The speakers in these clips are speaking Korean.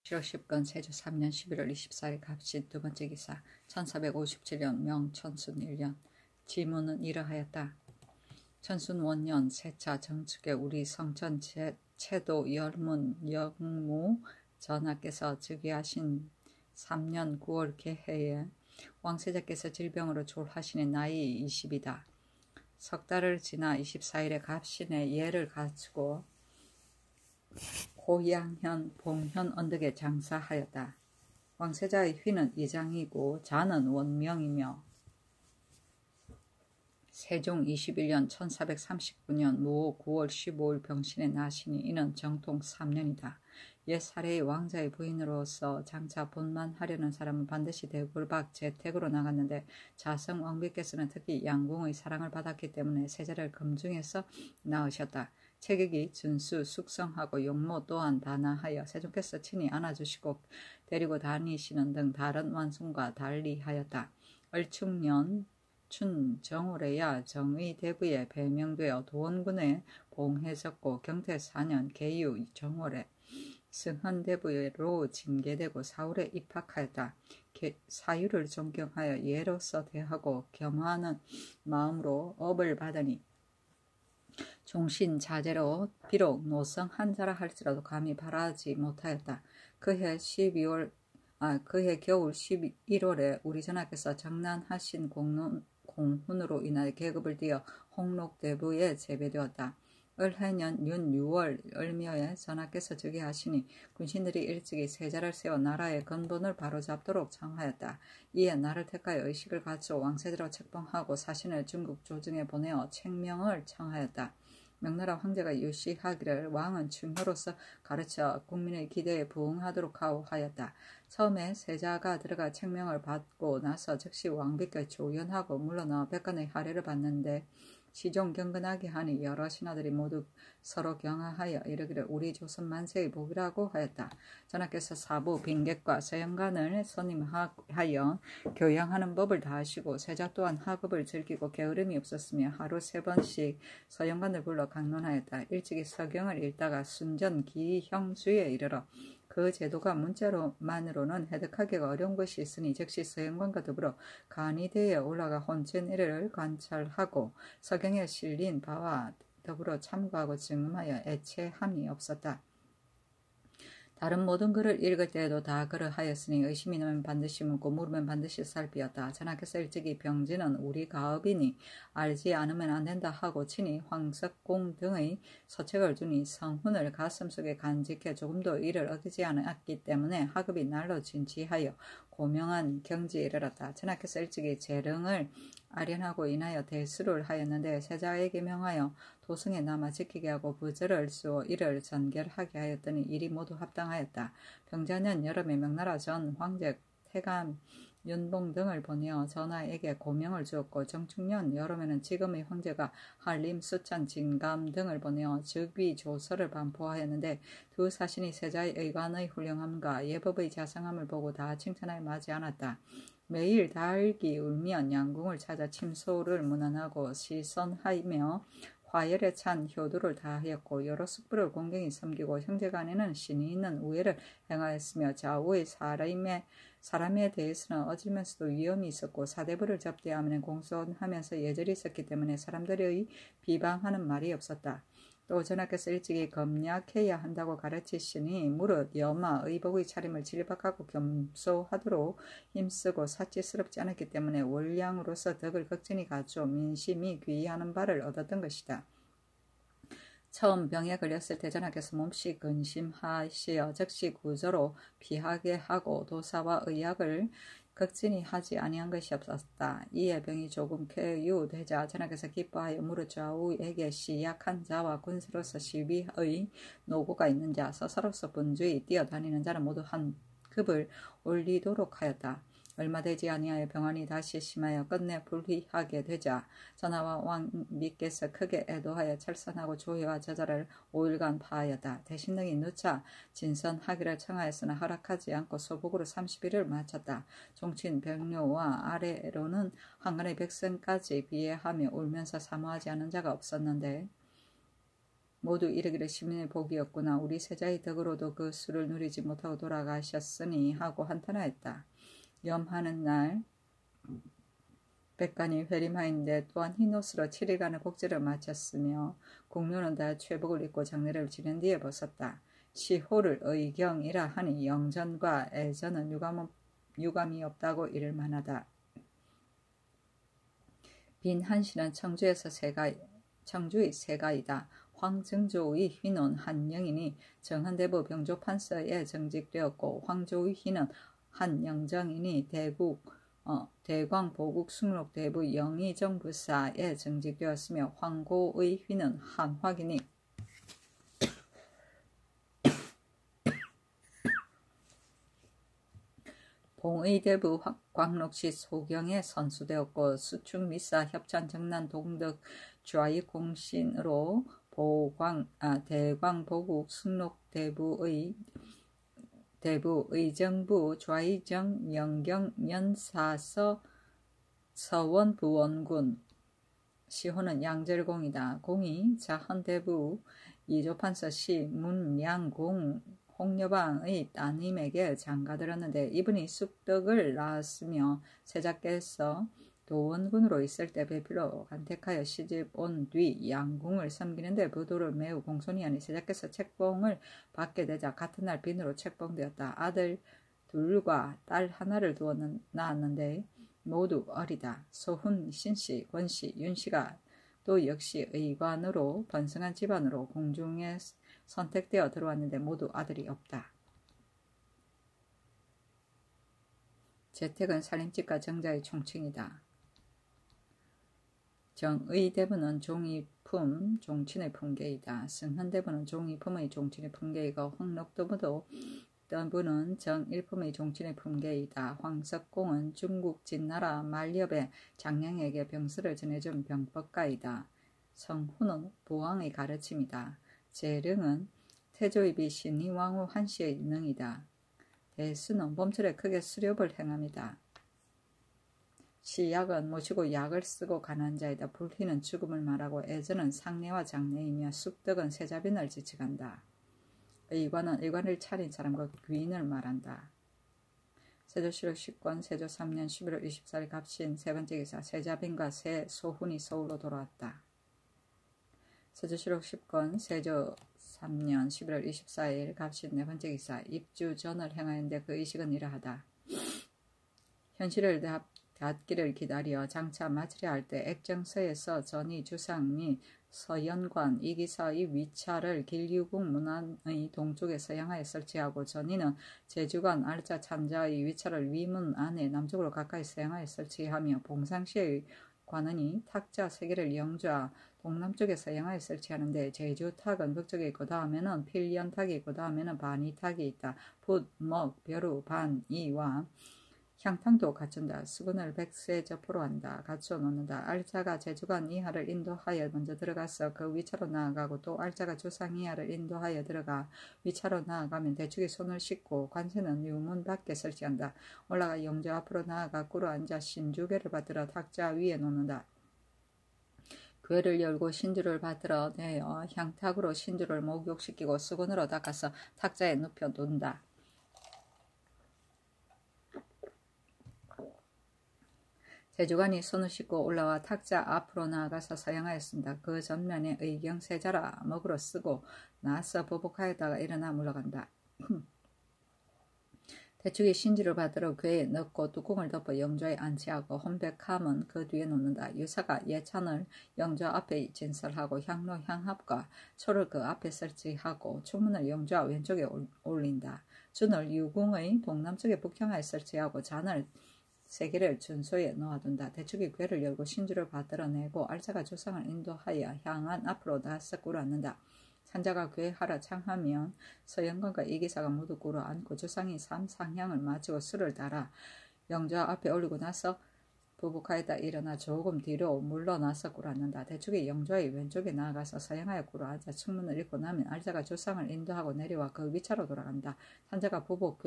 7월 10건 세조 3년 11월 24일 갑신 두 번째 기사 1457년 명천순 1년 지문은 이러하였다. 천순 원년 세차 정축에 우리 성천 채도 열문 영무 전하께서 즉위하신 3년 9월 개해에 왕세자께서 질병으로 졸하시니 나이 20이다. 석 달을 지나 24일에 갑신에 예를 갖추고 고양현 봉현 언덕에 장사하였다. 왕세자의 휘는 이장이고 자는 원명이며 세종 21년 1439년 무호 9월 15일 병신에 나시니 이는 정통 3년이다. 옛 사례의 왕자의 부인으로서 장차 본만하려는 사람은 반드시 대굴박 재택으로 나갔는데 자성 왕비께서는 특히 양궁의 사랑을 받았기 때문에 세자를 검증해서 낳으셨다. 체격이 준수 숙성하고 용모 또한 단아하여 세종께서 친히 안아주시고 데리고 다니시는 등 다른 완송과 달리하였다. 얼충년 춘 정월에야 정의대부에 배명되어 도원군에 봉해졌고 경태 4년 계유 정월에 승헌대부로 징계되고 사울에 입학하였다. 사유를 존경하여 예로서 대하고 겸하는 마음으로 업을 받으니 종신자제로 비록 노성 한자라 할지라도 감히 바라지 못하였다. 그해 겨울 11월에 우리 전하께서 장난하신 공훈으로 인하여 계급을 띄어 홍록대부에 제배되었다. 을해년 윤 6월 을묘에 전하께서 즉위하시니 군신들이 일찍이 세자를 세워 나라의 근본을 바로잡도록 청하였다. 이에 나를 택하여 의식을 갖추어 왕세자로 책봉하고 사신을 중국 조정에 보내어 책명을 청하였다. 명나라 황제가 유시하기를 왕은 충효로서 가르쳐 국민의 기대에 부응하도록 하였다. 처음에 세자가 들어가 책명을 받고 나서 즉시 왕비께 조연하고 물러나 백관의 하례를 받는데 시종 경건하게 하니 여러 신하들이 모두 서로 경하하여 이르기를 우리 조선 만세의 복이라고 하였다. 전하께서 사부 빈객과 서영관을 선임하여 교양하는 법을 다하시고 세자 또한 학업을 즐기고 게으름이 없었으며 하루 3번씩 서영관을 불러 강론하였다. 일찍이 서경을 읽다가 순전 기형수에 이르러 그 제도가 문자로만으로는 해득하기가 어려운 것이 있으니 즉시 서영관과 더불어 간이대에 올라가 혼전일을 관찰하고 서경에 실린 바와 더불어 참고하고 증음하여 애체함이 없었다. 다른 모든 글을 읽을 때에도 다 그러하였으니 의심이 나면 반드시 묻고 물으면 반드시 살피었다. 전하께서 일찍이 병지는 우리 가업이니 알지 않으면 안 된다 하고 친히 황석공 등의 서책을 주니 성훈을 가슴속에 간직해 조금도 이를 얻지 않았기 때문에 학업이 날로 진치하여 고명한 경지에 이르렀다. 전하께서 일찍이 재릉을 아련하고 인하여 대수를 하였는데 세자에게 명하여 도성에 남아 지키게 하고 부절을 쏘 이를 전결하게 하였더니 일이 모두 합당하였다. 병자년 여름에 명나라 전 황제 태감 윤봉 등을 보내어 전하에게 고명을 주었고 정축년 여름에는 지금의 황제가 한림 수찬 진감 등을 보내어 즉위 조서를 반포하였는데 두 사신이 세자의 의관의 훌륭함과 예법의 자상함을 보고 다 칭찬하여 마지 않았다. 매일 달기 울면 양궁을 찾아 침소를 문안하고 시선하며 화열에 찬 효도를 다하였고 여러 숙부를 공경히 섬기고 형제간에는 신이 있는 우애를 행하였으며 좌우의 사람에 대해서는 어지면서도 위험이 있었고 사대부를 접대하면 공손하면서 예절이 있었기 때문에 사람들의 비방하는 말이 없었다. 또 전하께서 일찍이 검약해야 한다고 가르치시니 무릇 여마 의복의 차림을 질박하고 겸소하도록 힘쓰고 사치스럽지 않았기 때문에 월량으로서 덕을 극진히 갖추어 민심이 귀의하는 바를 얻었던 것이다. 처음 병에 걸렸을 때 전하께서 몹시 근심하시어 즉시 구조로 피하게 하고 도사와 의약을 극진히 하지 아니한 것이 없었다. 이에 병이 조금 쾌유되자 전하께서 기뻐하여 무릇 좌우에게 시약한 자와 군수로서 시비의 노고가 있는 자, 서사로서 분주히 뛰어다니는 자는 모두 한 급을 올리도록 하였다. 얼마 되지 아니하여 병환이 다시 심하여 끝내 불휘하게 되자 전하와 왕비께서 크게 애도하여 철선하고 조회와 저자를 5일간 파하였다. 대신 등이 누차 진선하기를 청하였으나 허락하지 않고 소복으로 30일을 마쳤다. 종친 병료와 아래로는 한간의 백성까지 비해하며 울면서 사모하지 않은 자가 없었는데 모두 이르기를 시민의 복이었구나. 우리 세자의 덕으로도 그 수를 누리지 못하고 돌아가셨으니 하고 한탄하였다. 염하는 날 백관이 회림하인데 또한 흰옷으로 7일간의 곡제를 마쳤으며 공료는 다 최복을 입고 장례를 지낸 뒤에 벗었다. 시호를 의경이라 하니 영전과 애전은 유감이 없다고 이를 만하다. 빈 한시는 청주의 세가이다. 황정조의 휘는 한 영인이 정한대부 병조판서에 정직되었고 황조의 휘는 한 영정인이 대광 보국 숭록대부 영의정부사에 정직되었으며 황고의 휘는 한 확인이 봉의대부 광록시 소경에 선수되었고 수충미사 협찬 정난 동덕 좌익공신으로 대광보국 숭록대부의 의정부 좌의정 영경 연사서 서원부원군. 시호는 양절공이다. 공이 자헌대부 이조판서 시 문양공 홍여방의 따님에게 장가들었는데 이분이 쑥덕을 낳았으며 세자께서 도원군으로 있을 때 배필로 간택하여 시집 온 뒤 양궁을 섬기는데 부도를 매우 공손히 하니 세자께서 책봉을 받게 되자 같은 날 빈으로 책봉되었다. 아들 둘과 딸 하나를 두어 낳았는데 모두 어리다. 소훈, 신씨, 권씨, 윤씨가 또 역시 의관으로 번성한 집안으로 공중에 선택되어 들어왔는데 모두 아들이 없다. 재택은 살림집과 정자의 총칭이다. 정의대부는 종이품, 종친의 품계이다. 승헌대부는 종이품의 종친의 품계이고 황록대부는 정일품의 종친의 품계이다. 황석공은 중국 진나라 말엽의 장량에게 병서를 전해준 병법가이다. 성훈은 부왕의 가르침이다. 재릉은 태조입이 신의왕후 한씨의 능이다. 대수는 봄철에 크게 수렵을 행합니다. 시약은 모시고 약을 쓰고 가난 자이다. 불희는 죽음을 말하고 애전은 상례와 장례이며 쑥덕은 세자빈을 지칭한다. 의관은 의관을 차린 사람과 귀인을 말한다. 세조실록 10권 세조 3년 11월 24일 갑신 세 번째 기사 세자빈과 세 소훈이 서울로 돌아왔다. 세조실록 10권 세조 3년 11월 24일 갑신 네 번째 기사 입주전을 행하였는데 그 의식은 이러하다. 현실을 닿기를 기다려 장차 마치려 할 때 액정서에서 전이 주상 및 서연관 이기사의 위차를 길유궁 문안의 동쪽에 서양하에 설치하고 전이는 제주관 알자 참자의 위차를 위문 안에 남쪽으로 가까이 서양하에 설치하며 봉상시의 관원이 탁자 3개를 영좌 동남쪽에 서양하에 설치하는데 제주탁은 북쪽에 있고 다음에는 필연탁이 있고 다음에는 반이탁이 있다. 붓, 먹, 벼루, 반, 이와 향탕도 갖춘다. 수군을 백세저포로 한다. 갖춰 놓는다. 알자가 제주관 이하를 인도하여 먼저 들어가서 그 위차로 나아가고 또 알자가 주상 이하를 인도하여 들어가 위차로 나아가면 대축이 손을 씻고 관세는 유문 밖에 설치한다. 올라가 영조 앞으로 나아가 꿇어 앉아 신주궤를 받들어 탁자 위에 놓는다. 궤를 열고 신주를 받들어 내어 향탁으로 신주를 목욕시키고 수건으로 닦아서 탁자에 눕혀 놓는다. 제주관이 손을 씻고 올라와 탁자 앞으로 나아가서 서양하였습니다. 그 전면에 의경세자라 먹으로 쓰고 나서 보복하였다가 일어나 물러간다. 대축이 신지를 받들어 궤에 넣고 뚜껑을 덮어 영좌에 안치하고 혼백함은 그 뒤에 놓는다. 유사가 예찬을 영좌 앞에 진설하고 향로 향합과 초를 그 앞에 설치하고 충문을 영좌 왼쪽에 올린다. 준을 유궁의 동남쪽에 북향하에 설치하고 잔을 3개를 준소에 놓아둔다. 대축이 궤를 열고 신주를 받들어내고 알자가 주상을 인도하여 향안 앞으로 나서 꿇어앉는다. 산자가 궤하라 창하면 서영관과 이기사가 모두 꿇어앉고 주상이 3상향을 마치고 술을 달아 영좌 앞에 올리고 나서 부복하였다 일어나 조금 뒤로 물러나서 꿇어앉는다. 대축이 영좌의 왼쪽에 나아가서 서양하여 꿇어앉아 측문을 읽고 나면 알자가 주상을 인도하고 내려와 그 위차로 돌아간다. 산자가 부복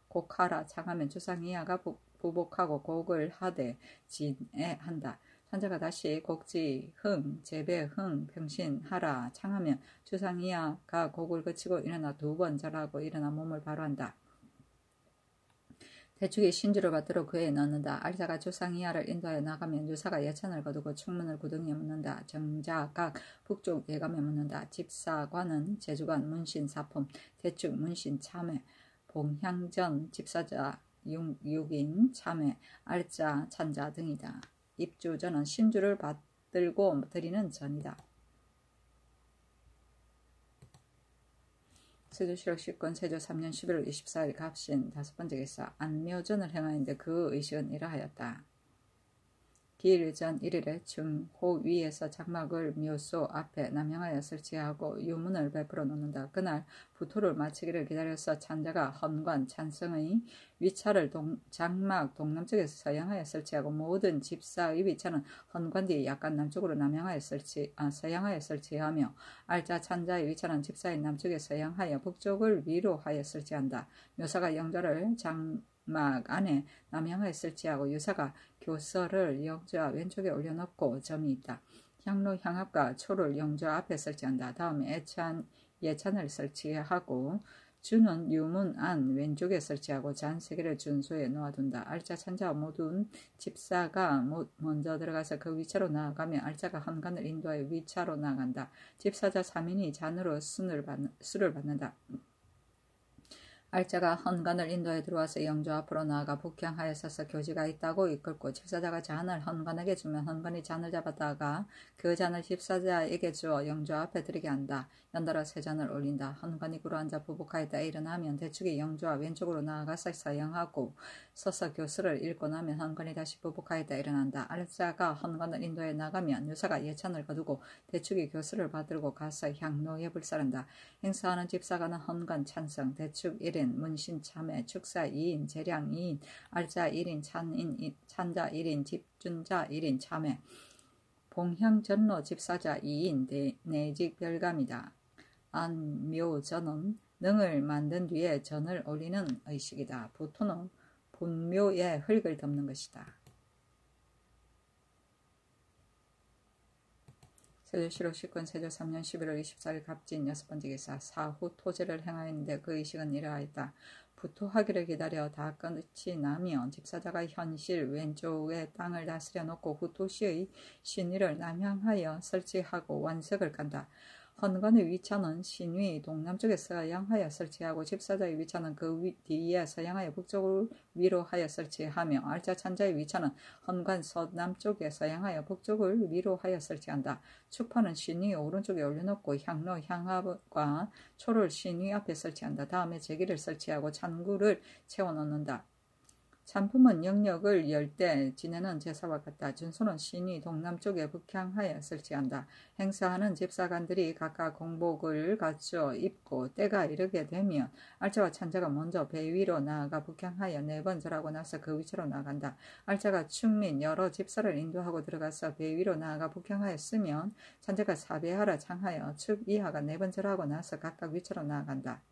곡하라 창하면 주상 이하가 부복하고 곡을 하되 진해한다. 찬자가 다시 곡지, 흥, 재배, 흥, 병신, 하라, 창하면 주상이야가 곡을 그치고 일어나 2번 절하고 일어나 몸을 바로 한다. 대축이 신주를 받들어 그에 넣는다. 알자가 주상이야를 인도하여 나가면 유사가 예찬을 거두고 충문을 구덩이에 묻는다. 정자각 북쪽 예감에 묻는다. 집사관은 제주관 문신 사품, 대축 문신 참회, 봉향전 집사자 육인 참회, 알자 찬자 등이다. 입주전은 신주를 받들고 드리는 전이다. 세조실록 10권 세조 3년 11월 24일 갑신 5번째 기사 안묘전을 행하였는데 그 의식은 이러하였다. 기일전 1일에 증호 위에서 장막을 묘소 앞에 남향하여 설치하고 유문을 베풀어 놓는다. 그날 부토를 마치기를 기다려서 찬자가 헌관 찬성의 위차를 장막 동남쪽에서 서양하여 설치하고 모든 집사의 위차는 헌관 뒤에 약간 남쪽으로 서양하여 설치하며 알자 찬자의 위차는 집사의 남쪽에 서양하여 북쪽을 위로하여 설치한다. 묘사가 영좌를 장막 안에 남향하여 설치하고 유사가 교서를 영좌 왼쪽에 올려놓고 점이 있다. 향로 향압과 초를 영좌 앞에 설치한다. 다음에 예찬을 설치하고 주는 유문 안 왼쪽에 설치하고 잔 3개를 준소에 놓아둔다. 알자 찬자와 모든 집사가 먼저 들어가서 그 위차로 나아가며 알자가 헌관을 인도하여 위차로 나아간다. 집사자 3인이 잔으로 술을 받는다. 알자가 헌관을 인도에 들어와서 영조 앞으로 나아가 북향하여 서서 교지가 있다고 이끌고 집사자가 잔을 헌관에게 주면 헌관이 잔을 잡았다가 그 잔을 집사자에게 주어 영조 앞에 들이게 한다. 연달아 3잔을 올린다. 헌관이 굴러앉아 부복하였다 일어나면 대축이 영조와 왼쪽으로 나아가서 서양하고 서서 교수를 읽고 나면 헌관이 다시 부복하였다 일어난다. 알자가 헌관을 인도에 나가면 유사가 예찬을 거두고 대축이 교수를 받들고 가서 향로에 불사른다. 행사하는 집사가는 헌관 찬성, 대축 1인, 문신 참회, 축사 2인, 재량 2인, 알자 1인, 찬자 1인, 집준자 1인 참회, 봉향전로 집사자 2인, 내직 별감이다. 안묘전은 능을 만든 뒤에 전을 올리는 의식이다. 부토는 본묘에 흙을 덮는 것이다. 세조실록 10권 세조 3년 11월 24일 갑진 6번째 기사 사후 토제를 행하였는데 그 의식은 이러하였다. 부토하기를 기다려 다 끝이 나면 집사자가 현실 왼쪽에 땅을 다스려 놓고 후토시의 신위를 남향하여 설치하고 완석을 간다. 헌관의 위차는 신위 동남쪽에 서양하여 설치하고 집사자의 위차는 그 뒤에 서양하여 북쪽을 위로하여 설치하며 알자 찬자의 위차는 헌관 서남쪽에 서양하여 북쪽을 위로하여 설치한다. 축파는 신위 오른쪽에 올려놓고 향로 향압과 초를 신위 앞에 설치한다. 다음에 제기를 설치하고 찬구를 채워넣는다. 찬품은 영역을 열 때 지내는 제사와 같다. 준소는 신이 동남쪽에 북향하여 설치한다. 행사하는 집사관들이 각각 공복을 갖추어 입고 때가 이르게 되면 알자와 찬자가 먼저 배 위로 나아가 북향하여 4번 절하고 나서 그 위치로 나간다. 알자가 축민 여러 집사를 인도하고 들어가서 배 위로 나아가 북향하였으면 찬자가 사배하라 창하여 축 이하가 4번 절하고 나서 각각 위치로 나아간다.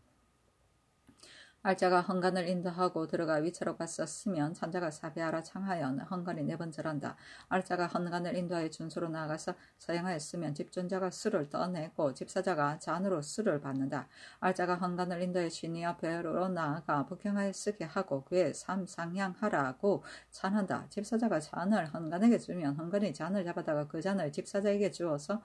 알자가 헌관을 인도하고 들어가 위차로 갔었으면 찬자가 사배하라 창하여 헌관이 4번 절한다. 알자가 헌관을 인도하여 준소로 나아가서 서양하였으면 집존자가 술을 떠내고 집사자가 잔으로 술을 받는다. 알자가 헌관을 인도하여 신이 앞으로 나아가 북향하여 쓰게 하고 그의 삼상향하라고 찬한다. 집사자가 잔을 헌관에게 주면 헌관이 잔을 잡아다가 그 잔을 집사자에게 주어서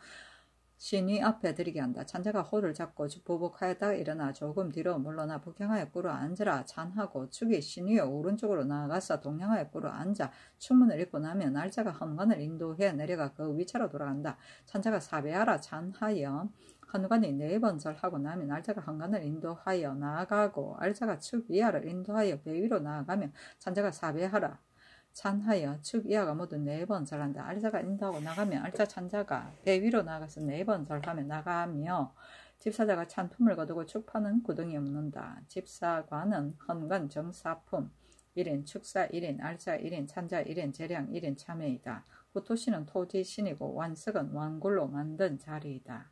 신위 앞에 들이게 한다. 찬자가 호를 잡고 보복하였다가 일어나 조금 뒤로 물러나 북향하여 꿇어 앉으라 찬하고 축이 신위의 오른쪽으로 나아가서 동향하여 꿇어 앉아 축문을 읽고 나면 알자가 헌관을 인도해 내려가 그 위차로 돌아간다. 찬자가 사배하라 찬하여 헌관이 4번 절하고 나면 알자가 헌관을 인도하여 나아가고 알자가 축 이하를 인도하여 배 위로 나아가며 찬자가 사배하라 찬하여 축 이하가 모두 4번 절한다. 알자가 인도하고 나가면 알자 찬자가 배 위로 나가서 4번 절하며 나가며 집사자가 찬품을 거두고 축파는 구덩이에 묻는다. 집사관은 헌관 정사품 1인, 축사 1인, 알자 1인, 찬자 1인, 재량 1인 참회이다. 후토시는 토지신이고 완석은 완굴로 만든 자리이다.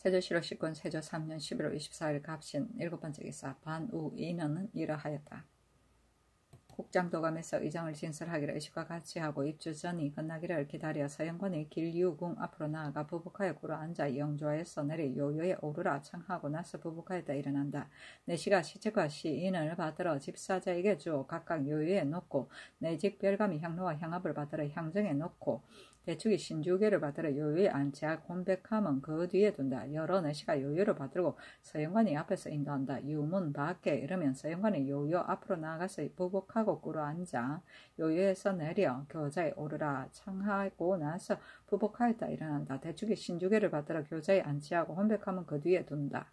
세조실록 19권 세조 3년 11월 24일 갑신 일곱 번째 기사 반우 인은 이러하였다. 국장도감에서 의장을 진설하기를 의식과 같이 하고 입주 전이 끝나기를 기다려 서영관이 길유궁 앞으로 나아가 부복하여 꿇어 앉아 영조하여서 내리 요요에 오르라 청하고 나서 부복하였다 일어난다. 내시가 시책과 시인을 받들어 집사자에게 주어 각각 요요에 놓고 내직 별감이 향로와 향압을 받들어 향정에 놓고 대축이 신주계를 받들어 요요에 안치하고 혼백함은 그 뒤에 둔다. 여러 내시가 요요를 받들고 서영관이 앞에서 인도한다. 유문 밖에 이르면 서영관이 요요 앞으로 나아가서 부복하고 꿇어 앉아 요요에서 내려 교자에 오르라 청하고 나서 부복하였다 일어난다. 대축이 신주계를 받들어 교자에 안치하고 혼백함은 그 뒤에 둔다.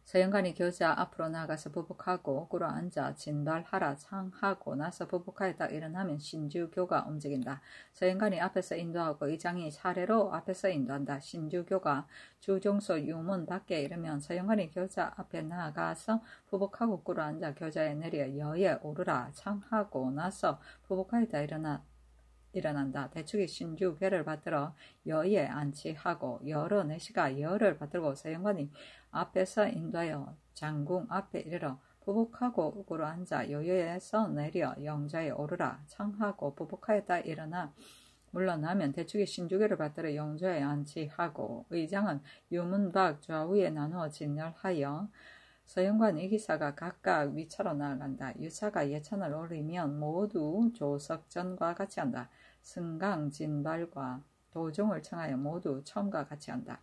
서영관이 교자 앞으로 나가서 부복하고 꿇어 앉아 진발하라 창하고 나서 부복하였다 일어나면 신주교가 움직인다. 서영관이 앞에서 인도하고 의장이 차례로 앞에서 인도한다. 신주교가 주종소 유문 밖에 이르면 서영관이 교자 앞에 나가서 부복하고 꿇어 앉아 교자에 내려 여에 오르라 창하고 나서 부복하였다 일어난다. 대축이 신주교를 받들어 여에 안치하고 여러 내시가 여를 받들고 서영관이 앞에서 인도하여 장궁 앞에 이르러 부복하고 꿇어 앉아 요요에서 내려 영자에 오르라 청하고 부복하였다 일어나 물러나면 대축이 신주교를 받들어 영자에 안치하고 의장은 유문 밖 좌우에 나누어 진열하여 서영관 이기사가 각각 위차로 나아간다. 유차가 예찬을 올리면 모두 조석전과 같이 한다. 승강 진발과 도종을 청하여 모두 처음과 같이 한다.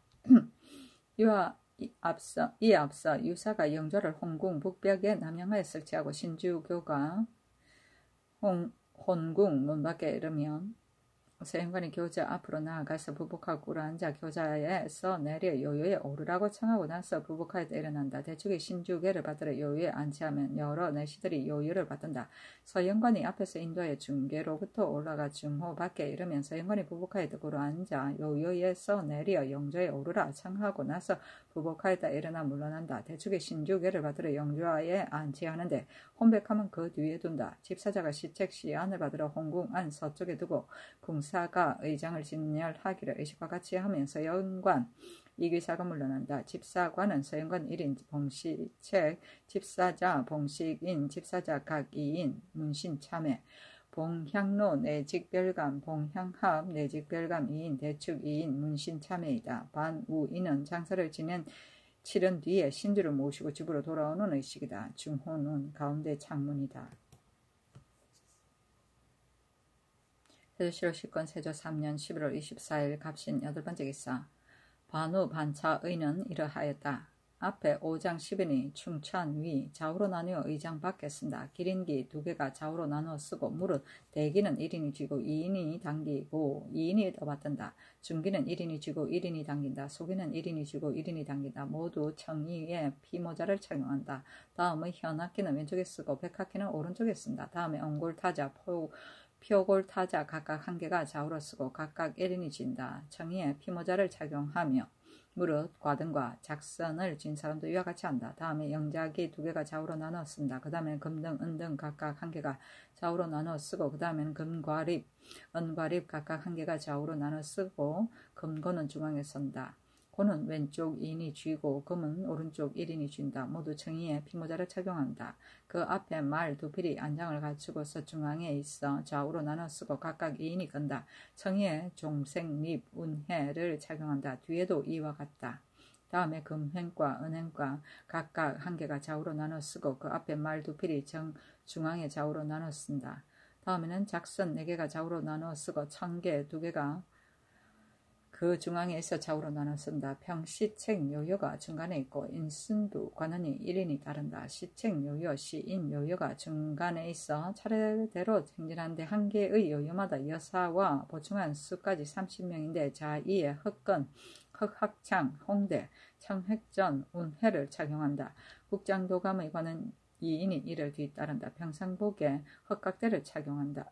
이에 앞서 유사가 영조를 홍궁 북벽에 남양하에 설치하고 신주교가 혼궁 문 밖에 이르면 서영관이 교자 앞으로 나아가서 부복하고 꿇어 앉아 교자에서 내려 요요에 오르라고 청하고 나서 부복하였다 일어난다. 대축이 신주계를 받들어 요요에 안치하면 여러 내시들이 요요를 받든다. 서영관이 앞에서 인도하여 중계로부터 올라가 중호 밖에 이르면 서영관이 부복하였다 꿇어 앉아 요요에서 내려 영조에 오르라 청하고 나서 부복하였다 일어나 물러난다. 대축이 신주계를 받들어 영조에 안치하는데 혼백하면 그 뒤에 둔다. 집사자가 시책 시안을 받들어 홍궁 안 서쪽에 두고 궁사가 의장을 진열하기를 의식과 같이 하면 서영관 이기사가 물러난다. 집사관은 서영관 1인 봉시책 집사자 봉식인 집사자 각 2인 문신 참회 봉향로 내직별감 봉향합 내직별감 2인 대축 2인 문신 참회이다. 반우인은 장사를 치른 뒤에 신주를 모시고 집으로 돌아오는 의식이다. 중호는 가운데 창문이다. 세조실록 10권 세조 3년 11월 24일 갑신 여덟 번째 기사 반우 반차의는 이러하였다. 앞에 5장 10인이 충천 위 좌우로 나누어 의장 밖에 쓴다. 기린기 2개가 좌우로 나누어 쓰고 무릇 대기는 1인이 쥐고 2인이 당기고 2인이 더 받든다. 중기는 1인이 쥐고 1인이 당긴다. 소기는 1인이 쥐고 1인이 당긴다. 모두 청이에 피모자를 착용한다. 다음의 현악기는 왼쪽에 쓰고 백악기는 오른쪽에 쓴다. 다음에 엉골타자 표골타자 각각 한 개가 좌우로 쓰고 각각 1인이 쥔다. 청이에 피모자를 착용하며 무릇 과등과 작선을 쥔 사람도 이와 같이 한다. 다음에 영작이 2개가 좌우로 나누어 쓴다. 그 다음에는 금등, 은등 각각 한 개가 좌우로 나누어 쓰고 그 다음에는 금과립, 은과립 각각 한 개가 좌우로 나누어 쓰고 금고는 중앙에 선다. 고는 왼쪽 2인이 쥐고 금은 오른쪽 1인이 쥔다. 모두 청이에 피모자를 착용한다. 그 앞에 말 2필이 안장을 갖추고서 중앙에 있어 좌우로 나눠 쓰고 각각 2인이 건다. 청이에 종생립, 운해를 착용한다. 뒤에도 이와 같다. 다음에 금횡과 은행과 각각 한 개가 좌우로 나눠 쓰고 그 앞에 말 2필이 중앙에 좌우로 나눠 쓴다. 다음에는 작선 4개가 좌우로 나눠 쓰고 청개 2개가 그 중앙에 있어 좌우로 나눠 쓴다. 평시책 요요가 중간에 있고 인순부 관원이 1인이 따른다. 시책 요요 시인 요요가 중간에 있어 차례대로 행진하는데 한 개의 요요마다 여사와 보충한 수까지 30명인데 자2에 흑건, 흑학창, 홍대, 청획전, 운해를 착용한다. 국장도감의 관은 2인이 이를 뒤따른다. 평상복에 흑각대를 착용한다.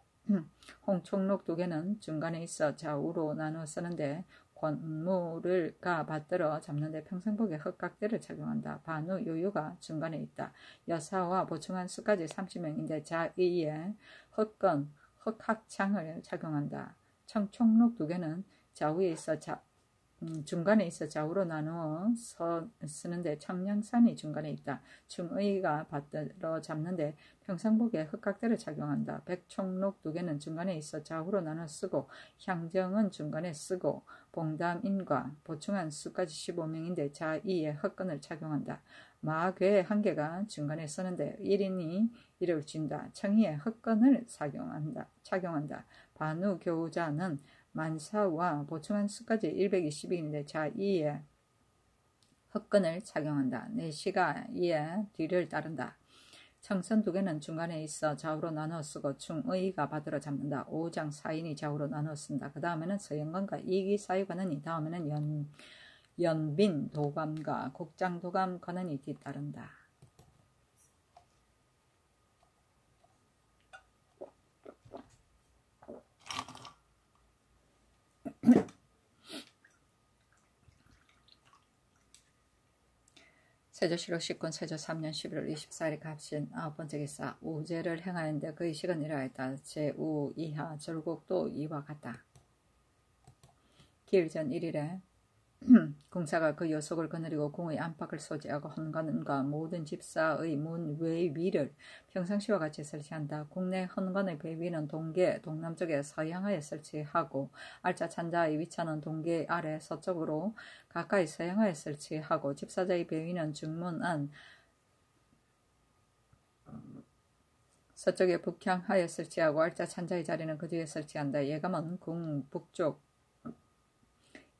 홍총록 2개는 중간에 있어 좌우로 나누어 쓰는데 권무를 받들어 잡는데 평상복에 흑각대를 착용한다. 반우 요요가 중간에 있다. 여사와 보충한 수까지 30명인데 자2에 흑건, 흑학창을 착용한다. 청총록 2개는 좌우에 있어 중간에 있어 좌우로 나누어 쓰는데 청량산이 중간에 있다. 중의가 받들어 잡는데 평상복에 흑각대를 착용한다. 백총록 두 개는 중간에 있어 좌우로 나눠 쓰고 향정은 중간에 쓰고 봉담인과 보충한 수까지 15명인데 자2에 흑끈을 착용한다. 마괴 한 개가 중간에 쓰는데 1인이 이를 쥔다. 청의에 흑끈을 착용한다. 반우교자는 만사와 보충한 수까지 120인데 자2에 흑끈을 착용한다. 내시가 이에 뒤를 따른다. 청선 두 개는 중간에 있어 좌우로 나눠 쓰고 중의가 받들어 잡는다. 5장 4인이 좌우로 나눠 쓴다. 그 다음에는 서연관과 이기 사유관은이 다음에는 연빈 도감과 곡장 도감관은이 뒤따른다. 세조실록 19권 세조 3년 11월 24일 갑신 9번째 기사 우제를 행하였는데 그의 식은 이러하였다. 제5 이하 절곡도 이와 같다. 기일전 1일에 공사가 그 요속을 거느리고 궁의 안팎을 소지하고 헌관과 모든 집사의 문 외 위를 평상시와 같이 설치한다. 국내 헌관의 배 위는 동계 동남쪽에 서향하여 설치하고 알짜 찬자의 위차는 동계 아래 서쪽으로 가까이 서향하여 설치하고 집사자의 배 위는 중문 안 서쪽에 북향하여 설치하고 알짜 찬자의 자리는 그 뒤에 설치한다. 예감은 궁 북쪽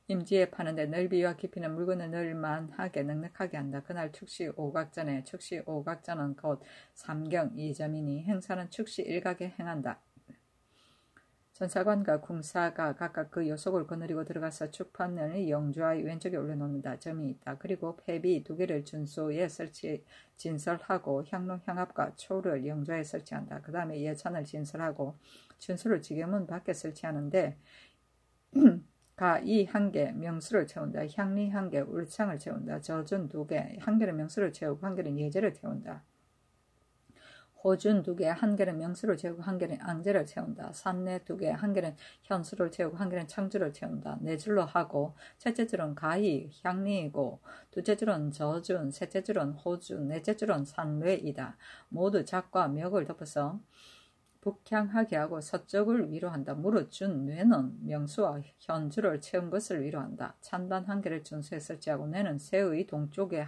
임지에 파는데 넓이와 깊이는 물건을 넣을만하게 넉넉하게 한다. 그날 축시 오각전에 축시 오각전은 곧 삼경 2점이니 행사는 축시 일각에 행한다. 전사관과 궁사가 각각 그 요속을 거느리고 들어가서 축판을 영주의 왼쪽에 올려놓는다. 점이 있다. 그리고 패비 두 개를 준소에 진설하고 향로 향압과 초를 영주에 설치한다. 그 다음에 예찬을 진설하고 준소를 지게문 밖에 설치하는데 가이 한 개, 명수를 채운다. 향리 한 개, 울창을 채운다. 저준 두 개, 한 개는 명수를 채우고 한 개는 예제를 채운다. 호준 두 개, 한 개는 명수를 채우고 한 개는 앙제를 채운다. 산내 두 개, 한 개는 현수를 채우고 한 개는 창주를 채운다. 네 줄로 하고 첫째 줄은 가이, 향리이고 둘째 줄은 저준, 셋째 줄은 호준, 넷째 줄은 산뇌이다. 모두 작과 멱을 덮어서 북향하게 하고 서쪽을 위로한다. 무릇 준 뇌는 명수와 현주를 채운 것을 위로한다. 찬단 한 개를 준수에 설치하고 뇌는 새의 동쪽에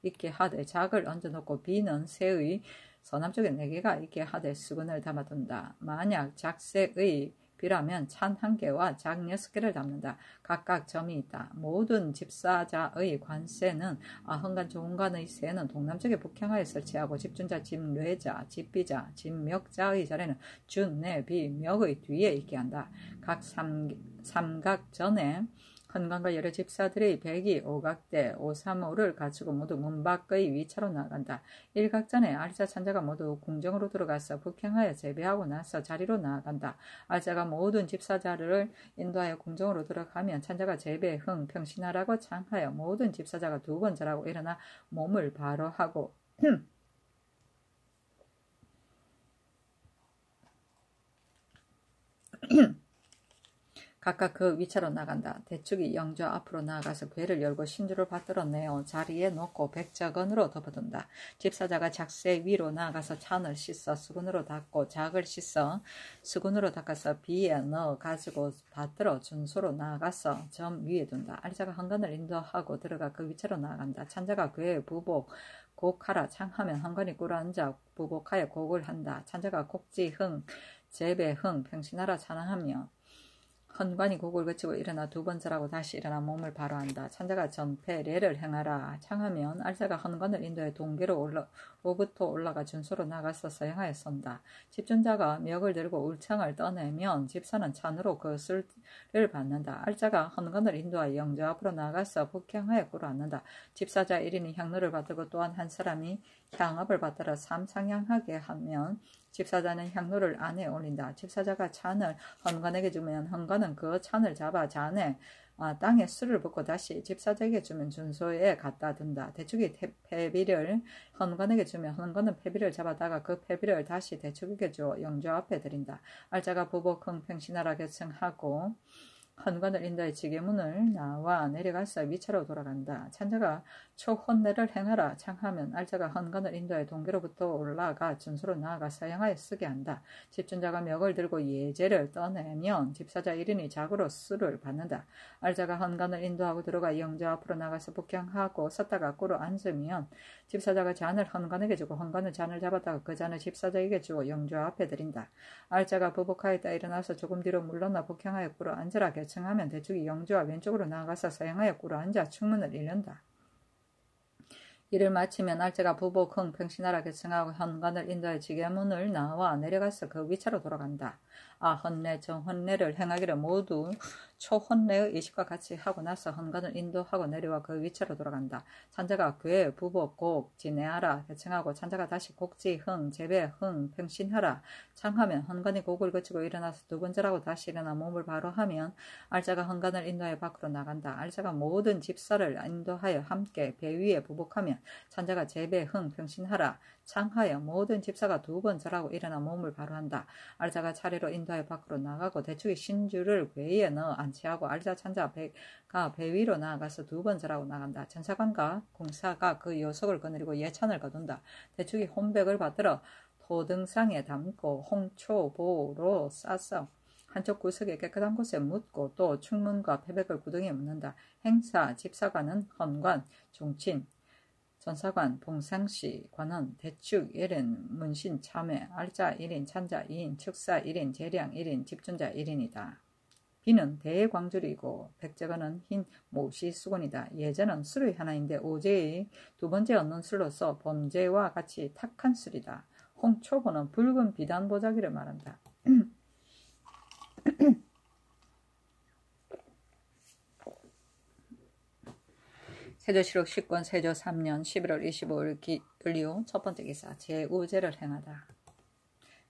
있게 하되 작을 얹어놓고 비는 새의 서남쪽에 4개가 있게 하되 수건을 담아둔다. 만약 작새의 비라면 찬 한 개와 작 6개를 담는다. 각각 점이 있다. 모든 집사자의 관세는 헌관 조문관의 세는 동남쪽에 북향하에 설치하고 집준자, 집뇌자, 집비자, 집멱자의 자리는 준, 내, 비, 멱의 뒤에 있게 한다. 각 삼각 전에 헌관과 여러 집사들의 백이 오각대, 오삼오를 갖추고 모두 문 밖의 위차로 나아간다. 일각전에 알짜 찬자가 모두 궁정으로 들어가서 북향하여 재배하고 나서 자리로 나아간다. 알짜가 모든 집사자를 인도하여 궁정으로 들어가면 찬자가 재배, 흥, 평신하라고 창하여 모든 집사자가 2번 절하고 일어나 몸을 바로 하고 각각 그 위차로 나간다. 대축이 영주 앞으로 나아가서 궤를 열고 신주를 받들어내어 자리에 놓고 백작언으로 덮어둔다. 집사자가 작새 위로 나아가서 찬을 씻어 수건으로 닦고 작을 씻어 수건으로 닦아서 비에 넣어 가지고 받들어 준소로 나아가서 점 위에 둔다. 알자가 헌관을 인도하고 들어가 그 위차로 나아간다. 찬자가 그의 부복 곡하라 창하면 헌관이 꿇어앉아 부복하여 곡을 한다. 찬자가 곡지 흥 재배 흥 평신하라 찬양하며 헌관이 곡을 거치고 일어나 2번 절하고 다시 일어나 몸을 바로 한다. 찬자가 전패례를 행하라. 창하면 알자가 헌관을 인도해 동계로부터 올라가 준소로 나가서 서행하여 선다. 집준자가 멱을 들고 울창을 떠내면 집사는 찬으로 그 술을 받는다. 알자가 헌관을 인도하여 영주 앞으로 나가서 북향하여 꿇어앉는다. 집사자 1인이 향로를 받들고 또한 한 사람이 향압을 받들어 삼상향하게 하면 집사자는 향로를 안에 올린다. 집사자가 찬을 헌관에게 주면 헌관은 그 찬을 잡아 잔에 땅에 술을 붓고 다시 집사자에게 주면 준소에 갖다 둔다. 대축이 패비를 헌관에게 주면 헌관은 패비를 잡아다가 그 패비를 다시 대축에게 주어 영주 앞에 드린다. 알자가 부복 흥평신하라 결승하고 헌관을 인도해 지게문을 나와 내려가서 위차로 돌아간다. 찬자가 초혼례를 행하라 창하면 알자가 헌관을 인도해 동계로부터 올라가 전소로 나아가 사양하여 쓰게 한다. 집준자가 멱을 들고 예제를 떠내면 집사자 1인이 작으로 수를 받는다. 알자가 헌관을 인도하고 들어가 영주 앞으로 나가서 북향하고 섰다가 꿇어 앉으면 집사자가 잔을 헌관에게 주고 헌관은 잔을 잡았다가 그 잔을 집사자에게 주고 영주 앞에 드린다. 알자가 부복하였다 일어나서 조금 뒤로 물러나 북향하여 꿇어 앉으라 계층하면 대축이 영주와 왼쪽으로 나가서 서양하여 꿇어 앉아 충문을 읽는다. 이를 마치면 알자가 부복 흥 평신하라 계층하고 헌관을 인도해 지게문을 나와 내려가서 그 위차로 돌아간다. 헌례, 정헌례를 행하기를 모두 초헌례의 의식과 같이 하고 나서 헌관을 인도하고 내려와 그 위차로 돌아간다. 찬자가 괴, 부복, 곡, 지내하라 계층하고 찬자가 다시 곡지, 흥, 재배, 흥, 평신하라 창하면 헌관이 곡을 거치고 일어나서 두 번째라고 다시 일어나 몸을 바로 하면 알자가 헌관을 인도해 밖으로 나간다. 알자가 모든 집사를 인도하여 함께 배 위에 부복하면 찬자가 재배, 흥, 평신하라 창하여 모든 집사가 두 번 절하고 일어나 몸을 바로 한다. 알자가 차례로 인도하여 밖으로 나가고 대축이 신주를 궤에 넣어 안치하고 알자 찬자가 배 위로 나아가서 두 번 절하고 나간다. 전사관과 공사가 그 요석을 거느리고 예찬을 거둔다. 대축이 혼백을 받들어 도등상에 담고 홍초보로 싸서 한쪽 구석에 깨끗한 곳에 묻고 또 충문과 패백을 구덩이에 묻는다. 행사, 집사관은 헌관, 종친, 전사관, 봉상시, 관원, 대축 1인, 문신, 참회, 알자 1인, 찬자 2인, 축사 1인, 재량 1인, 집준자 1인이다. 비는 대광줄이고 백제관은 흰 모시 수건이다. 예제는 술의 하나인데 오제의 두 번째 얻는 술로서 범제와 같이 탁한 술이다. 홍초보는 붉은 비단 보자기를 말한다. 세조실록 10권 세조 3년 11월 25일 을리오 첫 번째 기사 제우제를 행하다.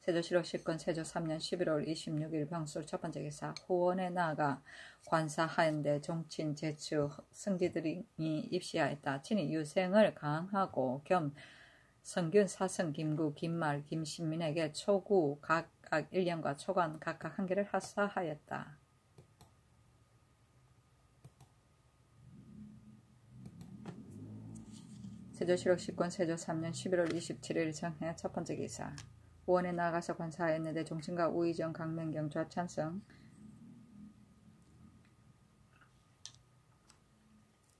세조실록 10권 세조 3년 11월 26일 병술 첫 번째 기사 호원에 나아가 관사하였는데 종친 제추 승지들이 입시하였다. 친히 유생을 강하고 겸 성균 사승 김구 김말 김신민에게 초구 각각 1년과 초관 각각 한 개를 하사하였다. 세조실록 10권 세조 3년 11월 27일 정해 첫 번째 기사 호원에 나아가서 관사하였는데 종친과 우의정 강명경 좌찬성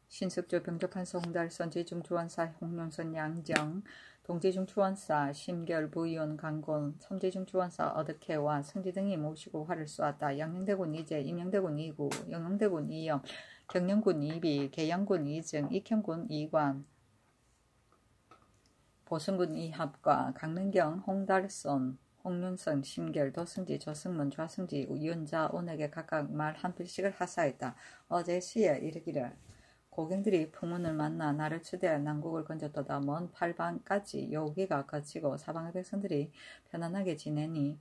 신숙조 병조판서 홍달선 지중추원사 홍룡선 양정 동지중추원사 심결 부의원 강곤 섬지중추원사 어덕해와 승지 등이 모시고 활을 쏘았다. 양녕대군 이재 임영대군 이구 영영대군 이영 경영군 이비 계양군 이증 익형군 이관 보승군 이합과 강릉경 홍달선 홍윤선 심결 도승지 조승문 좌승지 우윤자 온에게 각각 말 한 필씩을 하사했다. 어제 시에 이르기를 고갱들이 풍문을 만나 나를 추대하여 난국을 건졌도다. 먼 팔방까지 요기가 거치고 사방의 백성들이 편안하게 지내니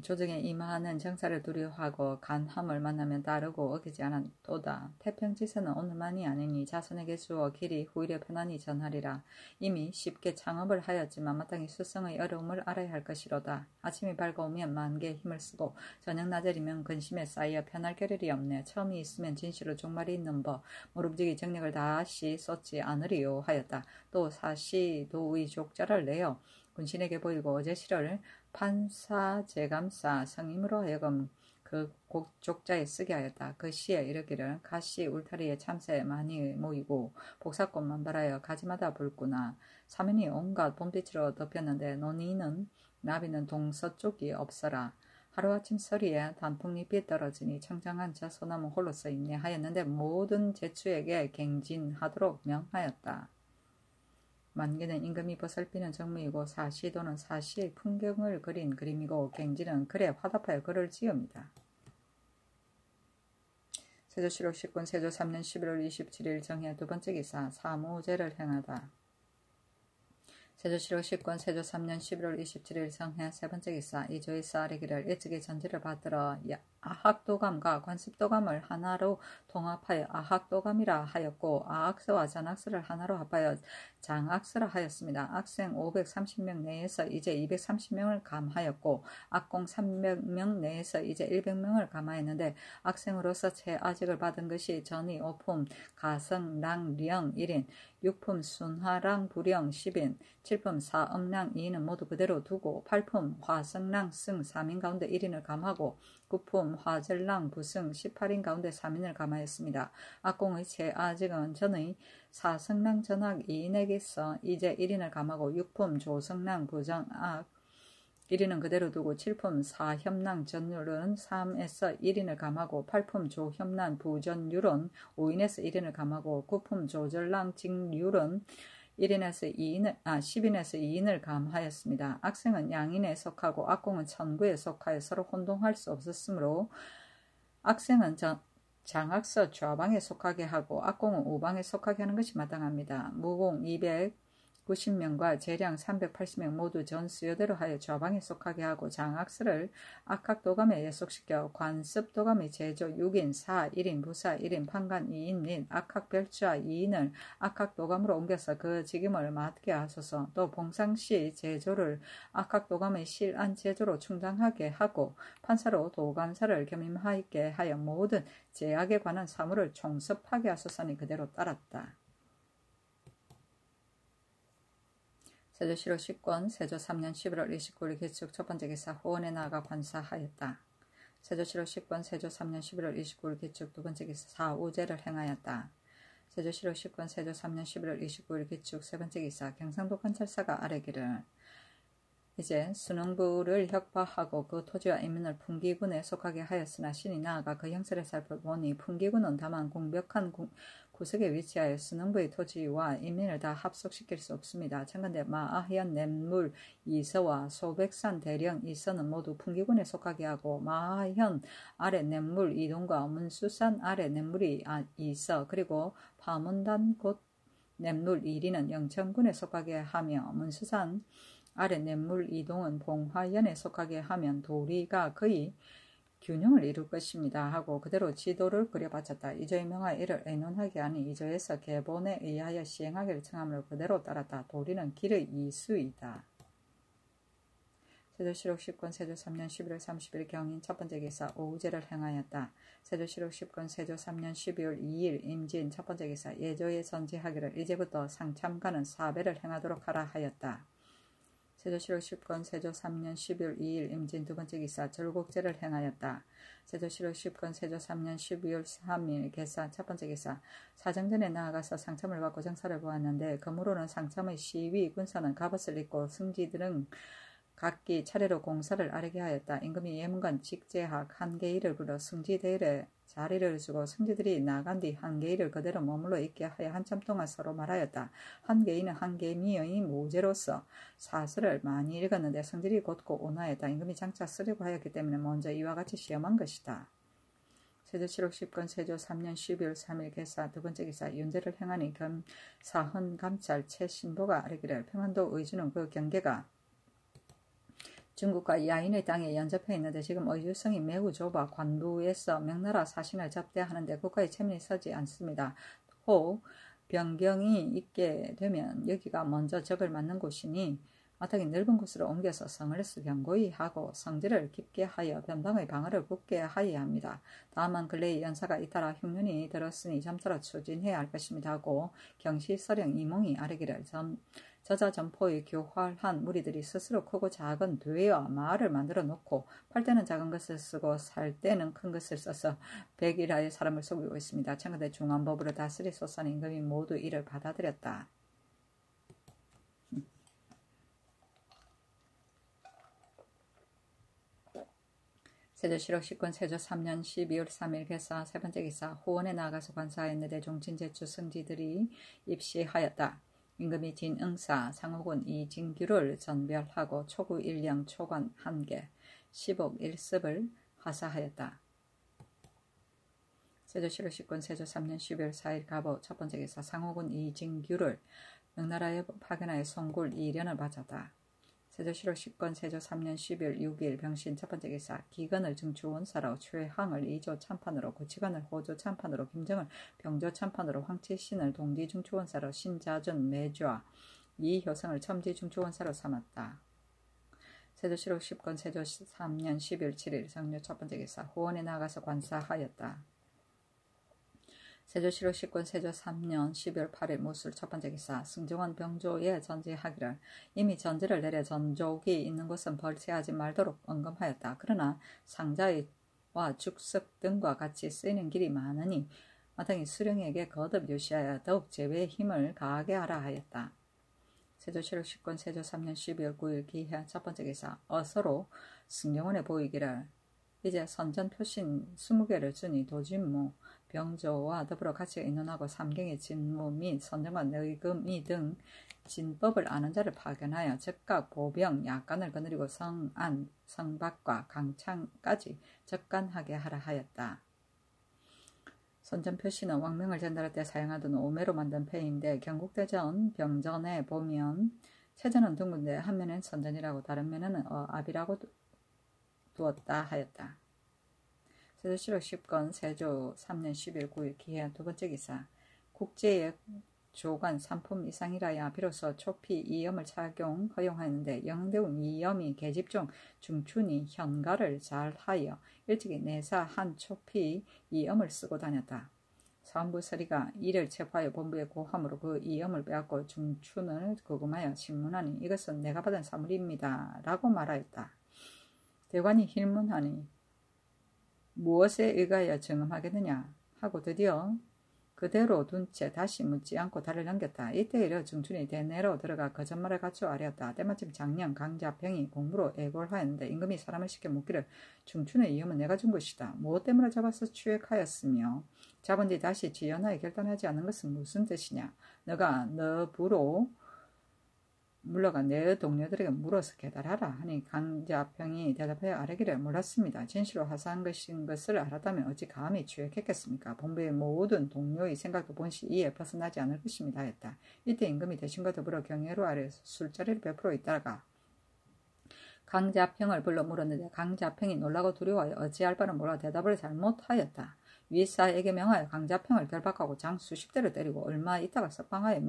조정에 임하는 정사를 두려워하고 간함을 만나면 따르고 어기지 않았도다. 태평지서는 오늘만이 아니니 자손에게 주어 길이 후일에 편안히 전하리라. 이미 쉽게 창업을 하였지만 마땅히 수성의 어려움을 알아야 할 것이로다. 아침이 밝아오면 만개 힘을 쓰고 저녁 낮에리면 근심에 쌓여 편할 겨를이 없네. 처음이 있으면 진실로 종말이 있는 법 모름지기 정력을 다시 쏟지 않으리요 하였다. 또 사시도의 족자를 내어 군신에게 보이고 어제시를 판사 제감사 성임으로 하여금 그 족자에 쓰게 하였다. 그 시에 이르기를 가시 울타리에 참새 많이 모이고 복사꽃 만발하여 가지마다 불구나. 사면이 온갖 봄빛으로 덮였는데 논이는 나비는 동서쪽이 없어라. 하루아침 서리에 단풍잎이 떨어지니 청정한 저 소나무 홀로 써있네 하였는데 모든 제추에게 갱진하도록 명하였다. 만개는 임금이 보살피는 정무이고 사시도는 사시의 풍경을 그린 그림이고 갱지는 글에 화답하여 글을 지읍니다. 세조실록 10권 세조 3년 11월 27일 정해 두 번째 기사 사무제를 행하다. 세조실록 10권 세조 3년 11월 27일 정해 세 번째 기사 이조의 쌀이기를 일찍이 전지를 받들어 아학도감과 관습도감을 하나로 통합하여 아학도감이라 하였고 아악스와 전악스를 하나로 합하여 장악스라 하였습니다. 악생 530명 내에서 이제 230명을 감하였고 악공 300명 내에서 이제 100명을 감하였는데 악생으로서 채아직을 받은 것이 전이 오품 가성 랑 령 1인 6품 순화랑 부령 10인 7품 사음랑 2인은 모두 그대로 두고 8품 화성랑 승 3인 가운데 1인을 감하고 9품 화절랑 부승 18인 가운데 3인을 감하였습니다. 악공의 채아직은 전의 사성랑 전악 2인에게서 이제 1인을 감하고 6품 조성랑 부정악 1인은 그대로 두고 7품 사협랑 전율은 3에서 1인을 감하고 8품 조협란 부전율은 5인에서 1인을 감하고 9품 조절랑 직률은 10인에서 2인을 감하였습니다. 악생은 양인에 속하고 악공은 천구에 속하여 서로 혼동할 수 없었으므로 악생은 장악서 좌방에 속하게 하고 악공은 우방에 속하게 하는 것이 마땅합니다. 무공 290명과 재량 380명 모두 전 수요대로 하여 좌방에 속하게 하고 장악스를 악학도감에 예속시켜 관습도감의 제조 6인 4, 1인 부사 1인 판관 2인 및 악학별주와 2인을 악학도감으로 옮겨서 그 직임을 맡게 하소서. 또 봉상시 제조를 악학도감의 실안 제조로 충당하게 하고 판사로 도감사를 겸임하게 하여 모든 제약에 관한 사무를 총섭하게 하소서니 그대로 따랐다. 세조 7호 10권 세조 3년 11월 29일 개축 첫 번째 기사 호원에 나아가 관사하였다. 세조 7호 10권 세조 3년 11월 29일 개축 두 번째 기사 사우제를 행하였다. 세조 7호 10권 세조 3년 11월 29일 개축 세 번째 기사 경상도 관찰사가 아뢰기를 이제 순흥부를 혁파하고 그 토지와 인민을 풍기군에 속하게 하였으나 신이 나아가 그 형세를 살펴보니 풍기군은 다만 공벽한 구석에 위치하여 순흥부의 토지와 인민을 다 합속시킬 수 없습니다. 청간대 마하현 냇물 이서와 소백산 대령 이서는 모두 풍기군에 속하게 하고 마하현 아래 냇물 이동과 문수산 아래 냇물이 이서 그리고 파문단 곳 냇물 이리는 영천군에 속하게 하며 문수산 아래 냇물 이동은 봉화연에 속하게 하면 도리가 거의 균형을 이룰 것입니다 하고 그대로 지도를 그려바쳤다. 이조의 명하에 이를 의논하게 하니 이조에서 계본에 의하여 시행하기를 청함을 그대로 따랐다. 도리는 길의 이수이다. 세조실록 10권 세조 3년 11월 30일 경인 첫 번째 기사 오우제를 행하였다. 세조실록 10권 세조 3년 12월 2일 임진 첫 번째 기사 예조에 선지하기를 이제부터 상참가는 사배를 행하도록 하라 하였다. 세조실록 10권 세조 3년 12월 2일 임진 두 번째 기사 절곡제를 행하였다. 세조실록 10권 세조 3년 12월 3일 개사 첫 번째 기사 사정전에 나아가서 상참을 받고 정사를 보았는데 그무로는 상참의 시위 군사는 갑옷을 입고 승지들은 각기 차례로 공사를 아뢰게 하였다. 임금이 예문관 직제학 한계일을 불러 승지대일에 자리를 주고 승지들이 나간 뒤 한계일을 그대로 머물러 있게 하여 한참 동안 서로 말하였다. 한계인은 한계미의 모제로서 사설을 많이 읽었는데 성질이 곧고 온화했다. 임금이 장차 쓰려고 하였기 때문에 먼저 이와 같이 시험한 것이다. 세조 7호 10권 세조 3년 12월 3일 개사 두 번째 기사 윤제를 행하니 겸사헌 감찰 최신보가 아뢰기를 평안도 의주는 그 경계가 중국과 야인의 땅에 연접해 있는데 지금 의주성이 매우 좁아 관부에서 명나라 사신을 접대하는데 국가의 체면이 서지 않습니다. 혹 변경이 있게 되면 여기가 먼저 적을 맞는 곳이니 마땅히 넓은 곳으로 옮겨서 성을 견고히 하고 성질을 깊게 하여 변방의 방어를 굳게 하여야 합니다. 다만 근래의 연사가 잇따라 흉년이 들었으니 점차로 추진해야 할 것입니다 하고 경시서령 이몽이 아뢰기를 저자점포의 교활한 무리들이 스스로 크고 작은 되와 말을 만들어 놓고 팔 때는 작은 것을 쓰고 살 때는 큰 것을 써서 백일하여 사람을 속이고 있습니다. 청가대 중앙법으로 다스리소서 임금이 모두 이를 받아들였다. 세조 실록 10권 세조 3년 12월 3일 개사 세 번째 기사 호원에 나가서 관사했는데 종친제추 승지들이 입시하였다. 임금이 진응사 상호군 이진규를 전별하고 초구 1령 초관 1개 10억 1습을 하사하였다. 세조 실록 10권 세조 3년 12월 4일 갑오 첫 번째 기사 상호군 이진규를 명나라에 파견하여 송굴 2련을 바쳤다. 세조실록 10권 세조 3년 12월 6일 병신 첫 번째 기사 기근을 증추 원사로 최항을 2조 참판으로 고치관을 호조 참판으로 김정을 병조 참판으로 황치신을 동지 증추 원사로 신자준 매좌 이효성을 첨지 증추 원사로 삼았다. 세조실록 10권 세조 3년 12월 7일 성묘 첫 번째 기사 호원에 나가서 관사하였다. 세조실록 10권 세조 3년 12월 8일 무술 첫 번째 기사 승정원 병조에 전지하기를 이미 전지를 내려 전족이 있는 곳은 벌채하지 말도록 언검하였다. 그러나 상자와 죽석 등과 같이 쓰이는 길이 많으니 마땅히 수령에게 거듭 요시하여 더욱 제외의 힘을 가하게 하라 하였다. 세조실록 10권 세조 3년 12월 9일 기해 첫 번째 기사 어서로 승정원에 보이기를 이제 선전 표신 20개를 주니 도진무 병조와 더불어 같이 의논하고 삼경의 진무 및 선정과 내금이 등 진법을 아는 자를 파견하여 즉각 보병 약관을 거느리고 성안, 성박과 강창까지 적간하게 하라 하였다. 선전 표시는 왕명을 전달할 때 사용하던 오매로 만든 패인데 경국대전 병전에 보면 체전은 둥근데 한 면은 선전이라고 다른 면은 압이라고 두었다 하였다. 세조실록 10권 세조 3년 10일 9일 기해 두 번째 기사 국제의 조관 3품 이상이라야 비로소 초피 이염을 착용 허용하였는데 영대운 이염이 계집종 중춘이 현가를 잘하여 일찍이 내사 한 초피 이염을 쓰고 다녔다. 사원부 서리가 이를 체포하여 본부에 고함으로 그 이염을 빼앗고 중춘을 구금하여 신문하니 이것은 내가 받은 사물입니다 라고 말하였다. 대관이 힐문하니 무엇에 의하여 증언하겠느냐 하고 드디어 그대로 둔 채 다시 묻지 않고 달을 넘겼다. 이때 이르 중춘이 대내로 들어가 거짓말을 갖추어 아뢰었다. 때마침 장령 강자병이 공부로 애걸하였는데 임금이 사람을 시켜 묻기를 중춘의 위험은 내가 준 것이다. 무엇 때문에 잡아서 추액하였으며 잡은 뒤 다시 지연하에 결단하지 않는 것은 무슨 뜻이냐. 너가 너 부로 물러가 내 동료들에게 물어서 계달하라 하니 강자평이 대답하여 아뢰기를 몰랐습니다. 진실로 하사한 것인 것을 알았다면 어찌 감히 추액했겠습니까? 본부의 모든 동료의 생각도 본시 이에 벗어나지 않을 것입니다 했다. 이때 임금이 대신과 더불어 경애로 아래 술자리를 베풀어 있다가 강자평을 불러 물었는데 강자평이 놀라고 두려워하여 어찌할 바를 몰라 대답을 잘못하였다. 위사에게 명하여 강자평을 결박하고 장 수십 대를 때리고 얼마 있다가 석방하여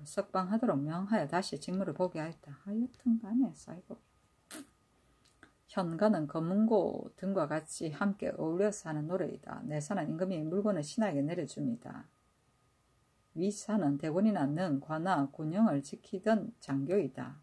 석방하도록 명하여 다시 직무를 보게 하였다. 하여튼간에 사이고 현가는 검은고 등과 같이 함께 어울려서 하는 노래이다. 내사는 임금이 물건을 신하에게 내려줍니다. 위사는 대군이나 능, 관나, 군영을 지키던 장교이다.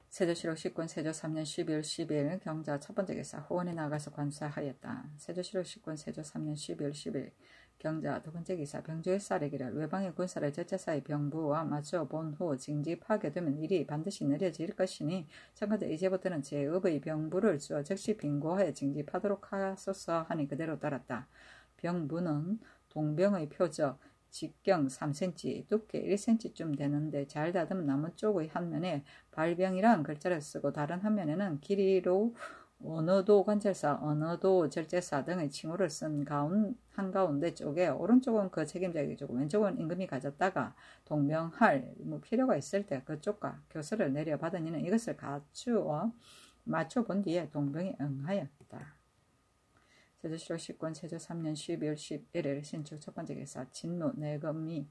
세조실록 10권 세조 3년 12월 10일 경자 첫 번째 기사 호원에 나가서 관사하였다. 세조실록 10권 세조 3년 12월 10일 경자 두 번째 기사 병조의 쌀에기를 외방의 군사를 제자사의 병부와 맞춰 본 후 징집하게 되면 일이 반드시 내려질 것이니 참가들 이제부터는 제읍의 병부를 주어 즉시 빙고하여 징집하도록 하소서 하니 그대로 따랐다. 병부는 동병의 표적 직경 3cm, 두께 1cm쯤 되는데 잘 다듬은 나무 쪽의 한 면에 발병이란 글자를 쓰고 다른 한 면에는 길이로 언어도 관찰사, 언어도 절제사 등의 칭호를 쓴 한가운데 쪽에 오른쪽은 그 책임자에게 주고 왼쪽은 임금이 가졌다가 동명할 필요가 있을 때 그쪽과 교서를 내려받은 이는 이것을 갖추어 맞춰본 뒤에 동병이 응하였다. 세조실록 10권 세조 3년 12월 11일 신축 첫 번째 기사 진무 내검이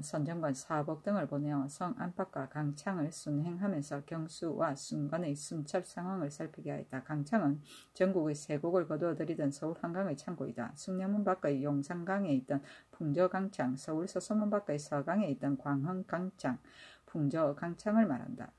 선정관 사복 등을 보내어 성 안팎과 강창을 순행하면서 경수와 순관의 순찰 상황을 살피게 하였다. 강창은 전국의 세곡을 거두어 들이던 서울 한강의 창고이다. 숭례문 밖의 용산강에 있던 풍저강창, 서울 서소문 밖의 서강에 있던 광흥강창, 풍저강창을 말한다.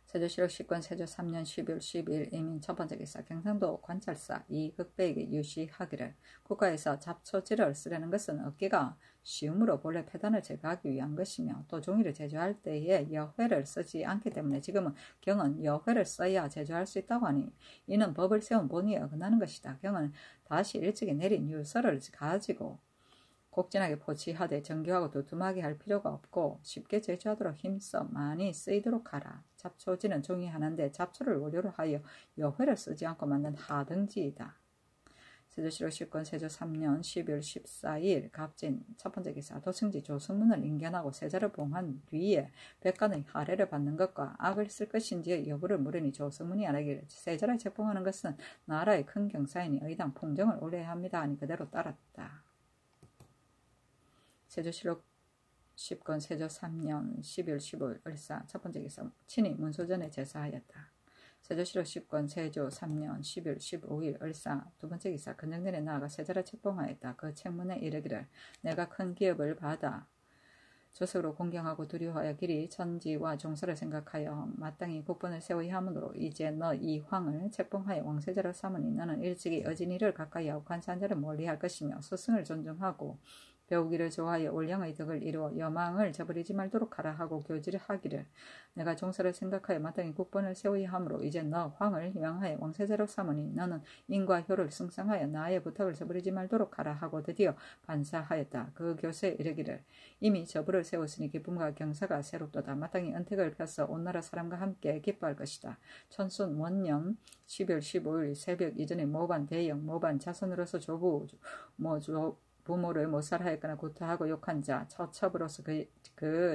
세조실록 10권 세조 3년 12월 10일 이민 첫 번째 기사 경상도 관찰사 이극배에게 유시하기를 국가에서 잡초지를 쓰려는 것은 얻기가 쉬움으로 본래 폐단을 제거하기 위한 것이며 또 종이를 제조할 때에 여회를 쓰지 않기 때문에 지금은 경은 여회를 써야 제조할 수 있다고 하니 이는 법을 세운 본의에 어긋나는 것이다. 경은 다시 일찍이 내린 유서를 가지고 곡진하게 포치하되 정교하고 두툼하게 할 필요가 없고 쉽게 제조하도록 힘써 많이 쓰이도록 하라. 잡초지는 종이 하나인데 잡초를 원료로 하여 여회를 쓰지 않고 만든 하등지이다. 세조실록 10권 세조 3년 12월 14일 갑진 첫 번째 기사 도승지 조승문을 인견하고 세자를 봉한 뒤에 백관의 할애를 받는 것과 악을 쓸 것인지의 여부를 물으니 조승문이 아뢰기를 세자를 책봉하는 것은 나라의 큰 경사이니 의당 풍정을 올려야 합니다 하니 그대로 따랐다. 세조실록 10권 세조 3년 12월 15일 을사 첫 번째 기사 친히 문소전에 제사하였다. 세조실록 10권 세조 3년 12월 15일 을사 두 번째 기사 근정전에 나아가 세자를 책봉하였다. 그 책문에 이르기를 내가 큰 기업을 받아 저속으로 공경하고 두려워하여 길이 천지와 종사를 생각하여 마땅히 국본을 세워야 하므로 이제 너 이 황을 책봉하여 왕세자로 삼으니 너는 일찍이 어진이를 가까이하고 간사한 자를 멀리할 것이며 스승을 존중하고 배우기를 좋아하여 올량의 덕을 이루어 여망을 저버리지 말도록 하라 하고 교지를 하기를 내가 종사를 생각하여 마땅히 국본을 세워야 하므로 이제 너 황을 희망하여 왕세자로 삼으니 너는 인과 효를 승상하여 나의 부탁을 저버리지 말도록 하라 하고 드디어 반사하였다. 그 교수에 이르기를 이미 저부를 세웠으니 기쁨과 경사가 새롭도다. 마땅히 은택을 펴서 온 나라 사람과 함께 기뻐할 것이다. 천순 원년 12월 15일 새벽 이전에 모반 대영 모반 자손으로서 부모를 못살하였거나 구타하고 욕한 자, 처첩으로서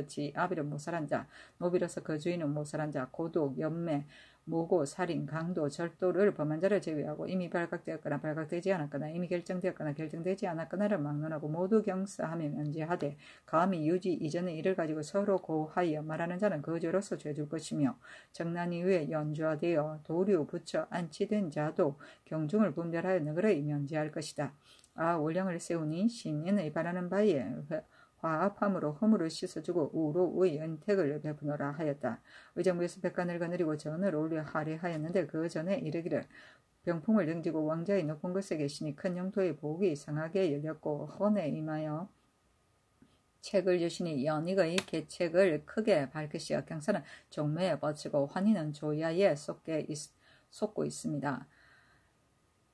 지 아비를 못살한 자, 노비로서 그 주인을 못살한 자, 고독, 연매, 모고, 살인, 강도, 절도를 범한 자를 제외하고 이미 발각되었거나 발각되지 않았거나 이미 결정되었거나 결정되지 않았거나를 막론하고 모두 경사하며 면제하되 감히 유지 이전의 일을 가지고 서로 고하여 말하는 자는 그 죄로서 죄줄 것이며 정난 이후에 연좌되어 도류 붙여 안치된 자도 경중을 분별하여 너그러이 면제할 것이다. 올량을 세우니 신인의 바라는 바에 화합함으로 허물을 씻어주고 우로의 은택을 베푸노라 하였다. 의정부에서 백관을 거느리고 전을 올려 할애하였는데 그 전에 이르기를 병풍을 등지고 왕자의 높은 곳에 계시니 큰 영토의 복이 상하게 열렸고 헌에 임하여 책을 주시니 연익의 계책을 크게 밝히시어 경사는 종매에 뻗치고 환희는 조야에 솟고 있습니다.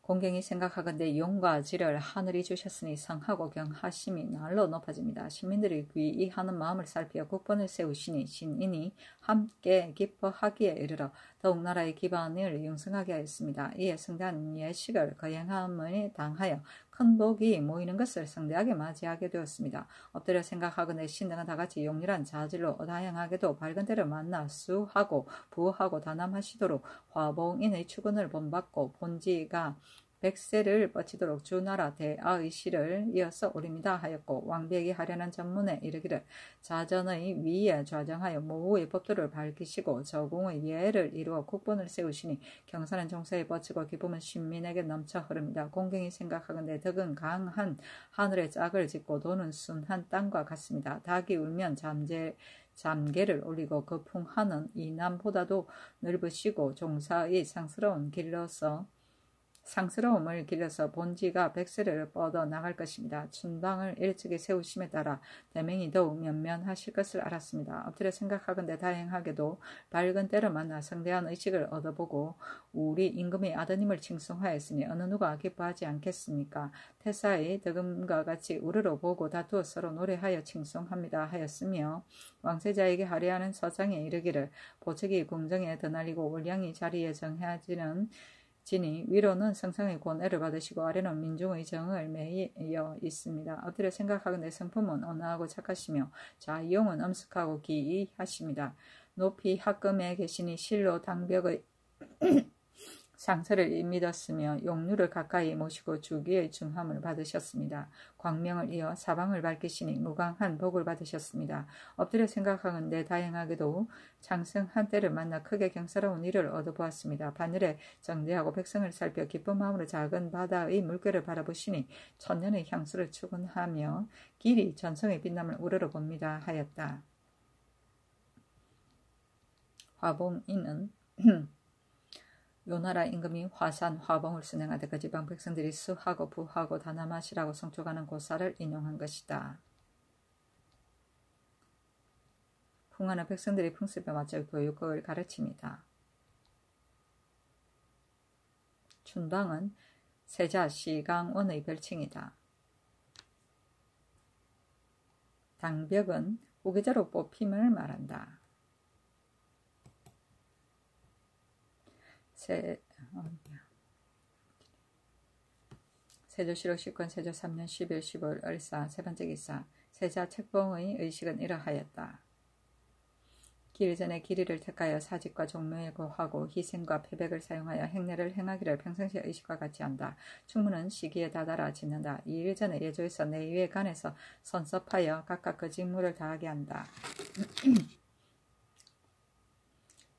공경이 생각하건대 용과 지를 하늘이 주셨으니 성하고 경하심이 날로 높아집니다. 시민들이 귀의하는 마음을 살피어 국본을 세우시니 신인이 함께 기뻐하기에 이르러 더욱 나라의 기반을 융성하게 하였습니다. 이에 성대한 예식을 거행함을 당하여 큰 복이 모이는 것을 성대하게 맞이하게 되었습니다. 엎드려 생각하건대 신등은 다같이 용렬한 자질로 다양하게도 밝은 때를 만나 수하고 부하고 단함하시도록 화봉인의 추근을 본받고 본지가 백세를 뻗치도록 주나라 대아의 시를 이어서 올립니다 하였고 왕비에게 하려는 전문에 이르기를 자전의 위에 좌정하여 모후의 법도를 밝히시고 저공의 예를 이루어 국본을 세우시니 경사는 종사에 뻗치고 기쁨은 신민에게 넘쳐 흐릅니다. 공경이 생각하건대 덕은 강한 하늘에 짝을 짓고 도는 순한 땅과 같습니다. 닭이 울면 잠개를 올리고 거풍하는 이 남보다도 넓으시고 종사의 상스러움을 길러서 본지가 백세를 뻗어 나갈 것입니다. 춘방을 일찍이 세우심에 따라 대맹이 더욱 면면하실 것을 알았습니다. 엎드려 생각하건대 다행하게도 밝은 때를 만나 성대한 의식을 얻어보고 우리 임금의 아드님을 칭송하였으니 어느 누가 기뻐하지 않겠습니까? 태사의 덕음과 같이 우르르 보고 다투어 서로 노래하여 칭송합니다 하였으며 왕세자에게 할애하는 서장에 이르기를 보책이 궁정에 드날리고 올량이 자리에 정해지는 지니 위로는 성상의 권애를 받으시고 아래는 민중의 정을 매여 있습니다. 엎드려 생각하건대 성품은 온화하고 착하시며 자이용은 엄숙하고 기이하십니다. 높이 학금에 계시니 실로 당벽의 상처를 믿었으며 용류를 가까이 모시고 주기의 중함을 받으셨습니다. 광명을 이어 사방을 밝히시니 무강한 복을 받으셨습니다. 엎드려 생각하건대 다행하게도 장성한 때를 만나 크게 경사로운 일을 얻어보았습니다. 바늘에 정대하고 백성을 살펴 기쁜 마음으로 작은 바다의 물결을 바라보시니 천년의 향수를 추구하며 길이 전성의 빛남을 우러러 봅니다 하였다. 화봉인은 요나라 임금이 화산 화봉을 순행하되 그 지방 백성들이 수하고 부하고 다남하시라고 송축하는 고사를 인용한 것이다. 풍하는 백성들이 풍습에 맞춰 교육을 가르칩니다. 춘방은 세자 시강원의 별칭이다. 당벽은 후계자로 뽑힘을 말한다. 세조실록 10권 세조 3년 10일 10월 을사 세 번째 기사. 세자 책봉의 의식은 이러하였다. 길 전에 길이를 택하여 사직과 종묘에 고하고 희생과 패백을 사용하여 행례를 행하기를 평상시 의식과 같이 한다. 충무는 시기에 다다라 짓는다. 이 일 전에 예조에서 내위에 간에서 선섭하여 각각 그 직무를 다하게 한다.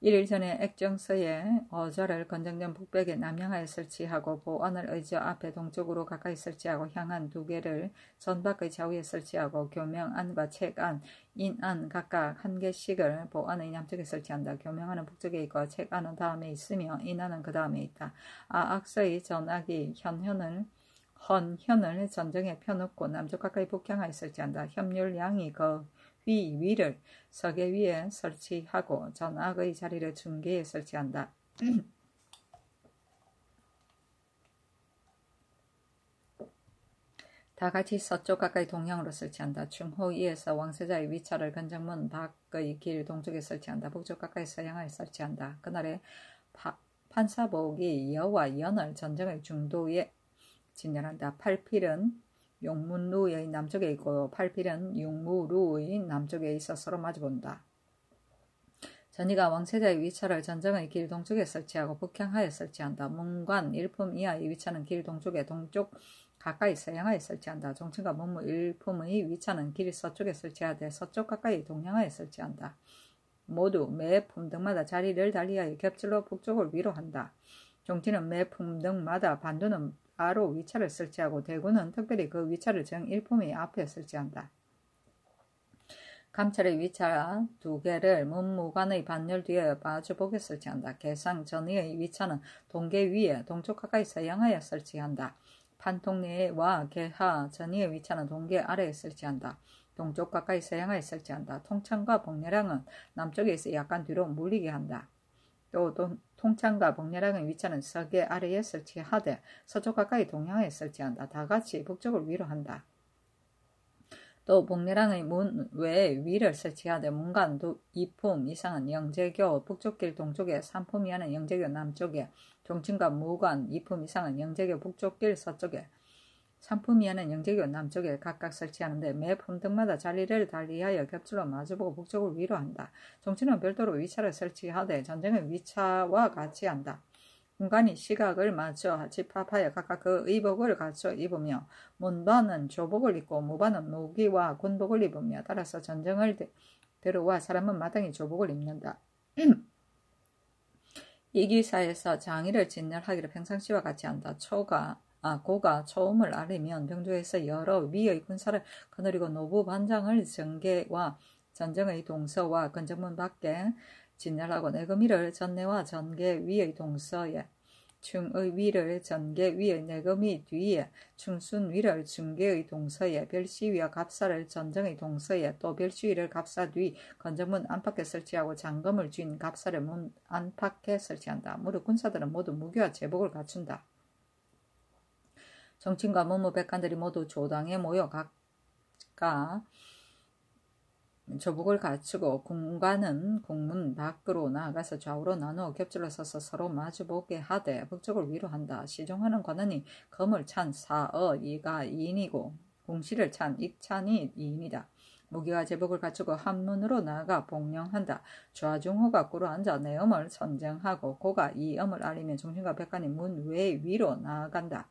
1일 전에 액정서에 어좌를 건정전 북벽에 남향하여 설치하고 보안을 의저 앞에 동쪽으로 가까이 설치하고 향안 2개를 전밖의 좌우에 설치하고 교명안과 책안, 인안 각각 1개씩을 보안의 남쪽에 설치한다. 교명안은 북쪽에 있고 책안은 다음에 있으며 인안은 그 다음에 있다. 악서의 전악이 헌현을 전정에 펴놓고 남쪽 가까이 북향하여 설치한다. 협률량이 위를 서계 위에 설치하고 전악의 자리를 중계에 설치한다. 다같이 서쪽 가까이 동향으로 설치한다. 중호 위에서 왕세자의 위차를 건정문 밖의 길 동쪽에 설치한다. 북쪽 가까이 서양하에 설치한다. 그날에 판사복이 여와 연을 전정의 중도에 진열한다. 팔필은 용문루의 남쪽에 있고 팔필은 용무루의 남쪽에 있어 서로 마주본다. 전이가 왕세자의 위차를 전정의 길 동쪽에 설치하고 북향하에 설치한다. 문관 일품 이하의 위차는 길 동쪽에 동쪽 가까이 서양하에 설치한다. 종친과 문무 일품의 위차는 길 서쪽에 설치하되 서쪽 가까이 동양하에 설치한다. 모두 매 품등마다 자리를 달리하여 겹질로 북쪽을 위로 한다. 종친은 매 품등마다 반도는 바로 위차를 설치하고 대구는 특별히 그 위차를 정일품의 앞에 설치한다. 감찰의 위차 2개를 문무관의 반열 뒤에 마주보게 설치한다. 개상 전의의 위차는 동계 위에 동쪽 가까이 서양하여 설치한다. 판통내와 개하 전의의 위차는 동계 아래에 설치한다. 동쪽 가까이 서양하여 설치한다. 통창과 복례랑은 남쪽에 있어 약간 뒤로 물리게 한다. 또 통창과 복례랑의 위차는 서계 아래에 설치하되 서쪽 가까이 동양에 설치한다. 다같이 북쪽을 위로 한다. 또 복례랑의 문 외에 위를 설치하되 문간 2품 이상은 영재교 북쪽길 동쪽에 3품 이하는 영재교 남쪽에 종친과 무관 2품 이상은 영재교 북쪽길 서쪽에 3품 이하는 영재교 남쪽에 각각 설치하는데 매 품등마다 자리를 달리하여 겹질로 마주보고 북쪽을 위로 한다. 종친은 별도로 위차를 설치하되 전정의 위차와 같이 한다. 문관이 시각을 맞춰 집합하여 각각 그 의복을 갖춰 입으며 문반은 조복을 입고 무반은 노기와 군복을 입으며 따라서 전정을 들어와 사람은 마땅히 조복을 입는다. 이 기사에서 장의를 진열하기를 평상시와 같이 한다. 고가 초음을 아래면 병조에서 여러 위의 군사를 거느리고 노부 반장을 전계와 전정의 동서와 건정문 밖에 진열하고 내금위를 전내와 전계 위의 동서에 충의 위를 전계 위의 내금위 뒤에 충순 위를 중계의 동서에 별시위와 갑사를 전정의 동서에 또 별시위를 갑사 뒤 건정문 안팎에 설치하고 장검을 쥔 갑사를 문 안팎에 설치한다. 무릇 군사들은 모두 무기와 제복을 갖춘다. 정친과 문무백관들이 모두 조당에 모여 각각 조복을 갖추고 군관은 공문 밖으로 나아가서 좌우로 나누어 겹질러 서서 서로 마주보게 하되 북쪽을 위로 한다. 시종하는 관원이 검을 찬 사어 이가 2인이고 공시를 찬 익찬이 2인이다. 무기와 제복을 갖추고 한문으로 나아가 복령한다. 좌중호가 꿇어 앉아 내엄을 선정하고 고가 이 엄을 알리면 종신과 백관이 문 외 위로 나아간다.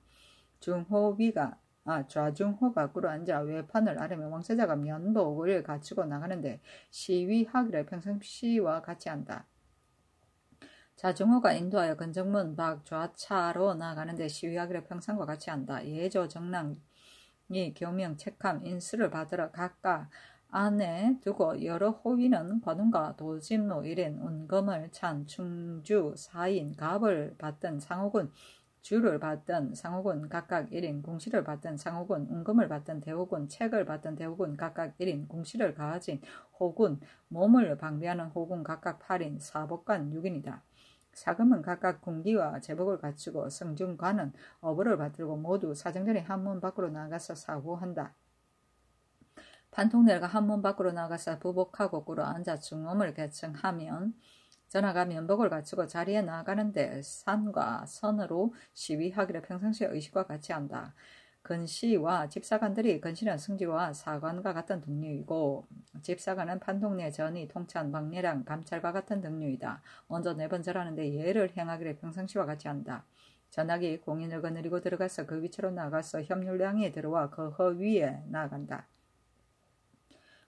좌중호가 꿇어 앉아 외판을 아래며 왕세자가 면복을 갖추고 나가는데 시위하기를 평상시와 같이 한다. 좌중호가 인도하여 건정문 밖 좌차로 나가는데 시위하기를 평상과 같이 한다. 예조 정랑이 교명 책함 인수를 받으러 각각 안에 두고 여러 호위는 관운과 도짐노 1인 운검을 찬 충주 4인 갑을 받던 상호군 주를 받던 상호군 각각 1인, 공시를 받던 상호군, 운금을 받던 대호군, 책을 받던 대호군 각각 1인, 공시를 가진 호군, 몸을 방비하는 호군 각각 8인, 사복관 6인이다. 사금은 각각 군기와 제복을 갖추고 성중관은 어부를 받들고 모두 사정전에 한문 밖으로 나가서 사고한다. 판통내가 한문 밖으로 나가서 부복하고 꿇어 앉아 중엄을 개청하면 전하가 면복을 갖추고 자리에 나아가는데 산과 선으로 시위하기를 평상시의 의식과 같이 한다. 근시와 집사관들이 근시는 승지와 사관과 같은 등류이고 집사관은 판독내 전이 통찬 박례랑 감찰과 같은 등류이다. 먼저 네 번 절하는데 예를 행하기를 평상시와 같이 한다. 전하기 공인을 거느리고 들어가서 그 위치로 나가서 협률량이 들어와 그 허 위에 나아간다.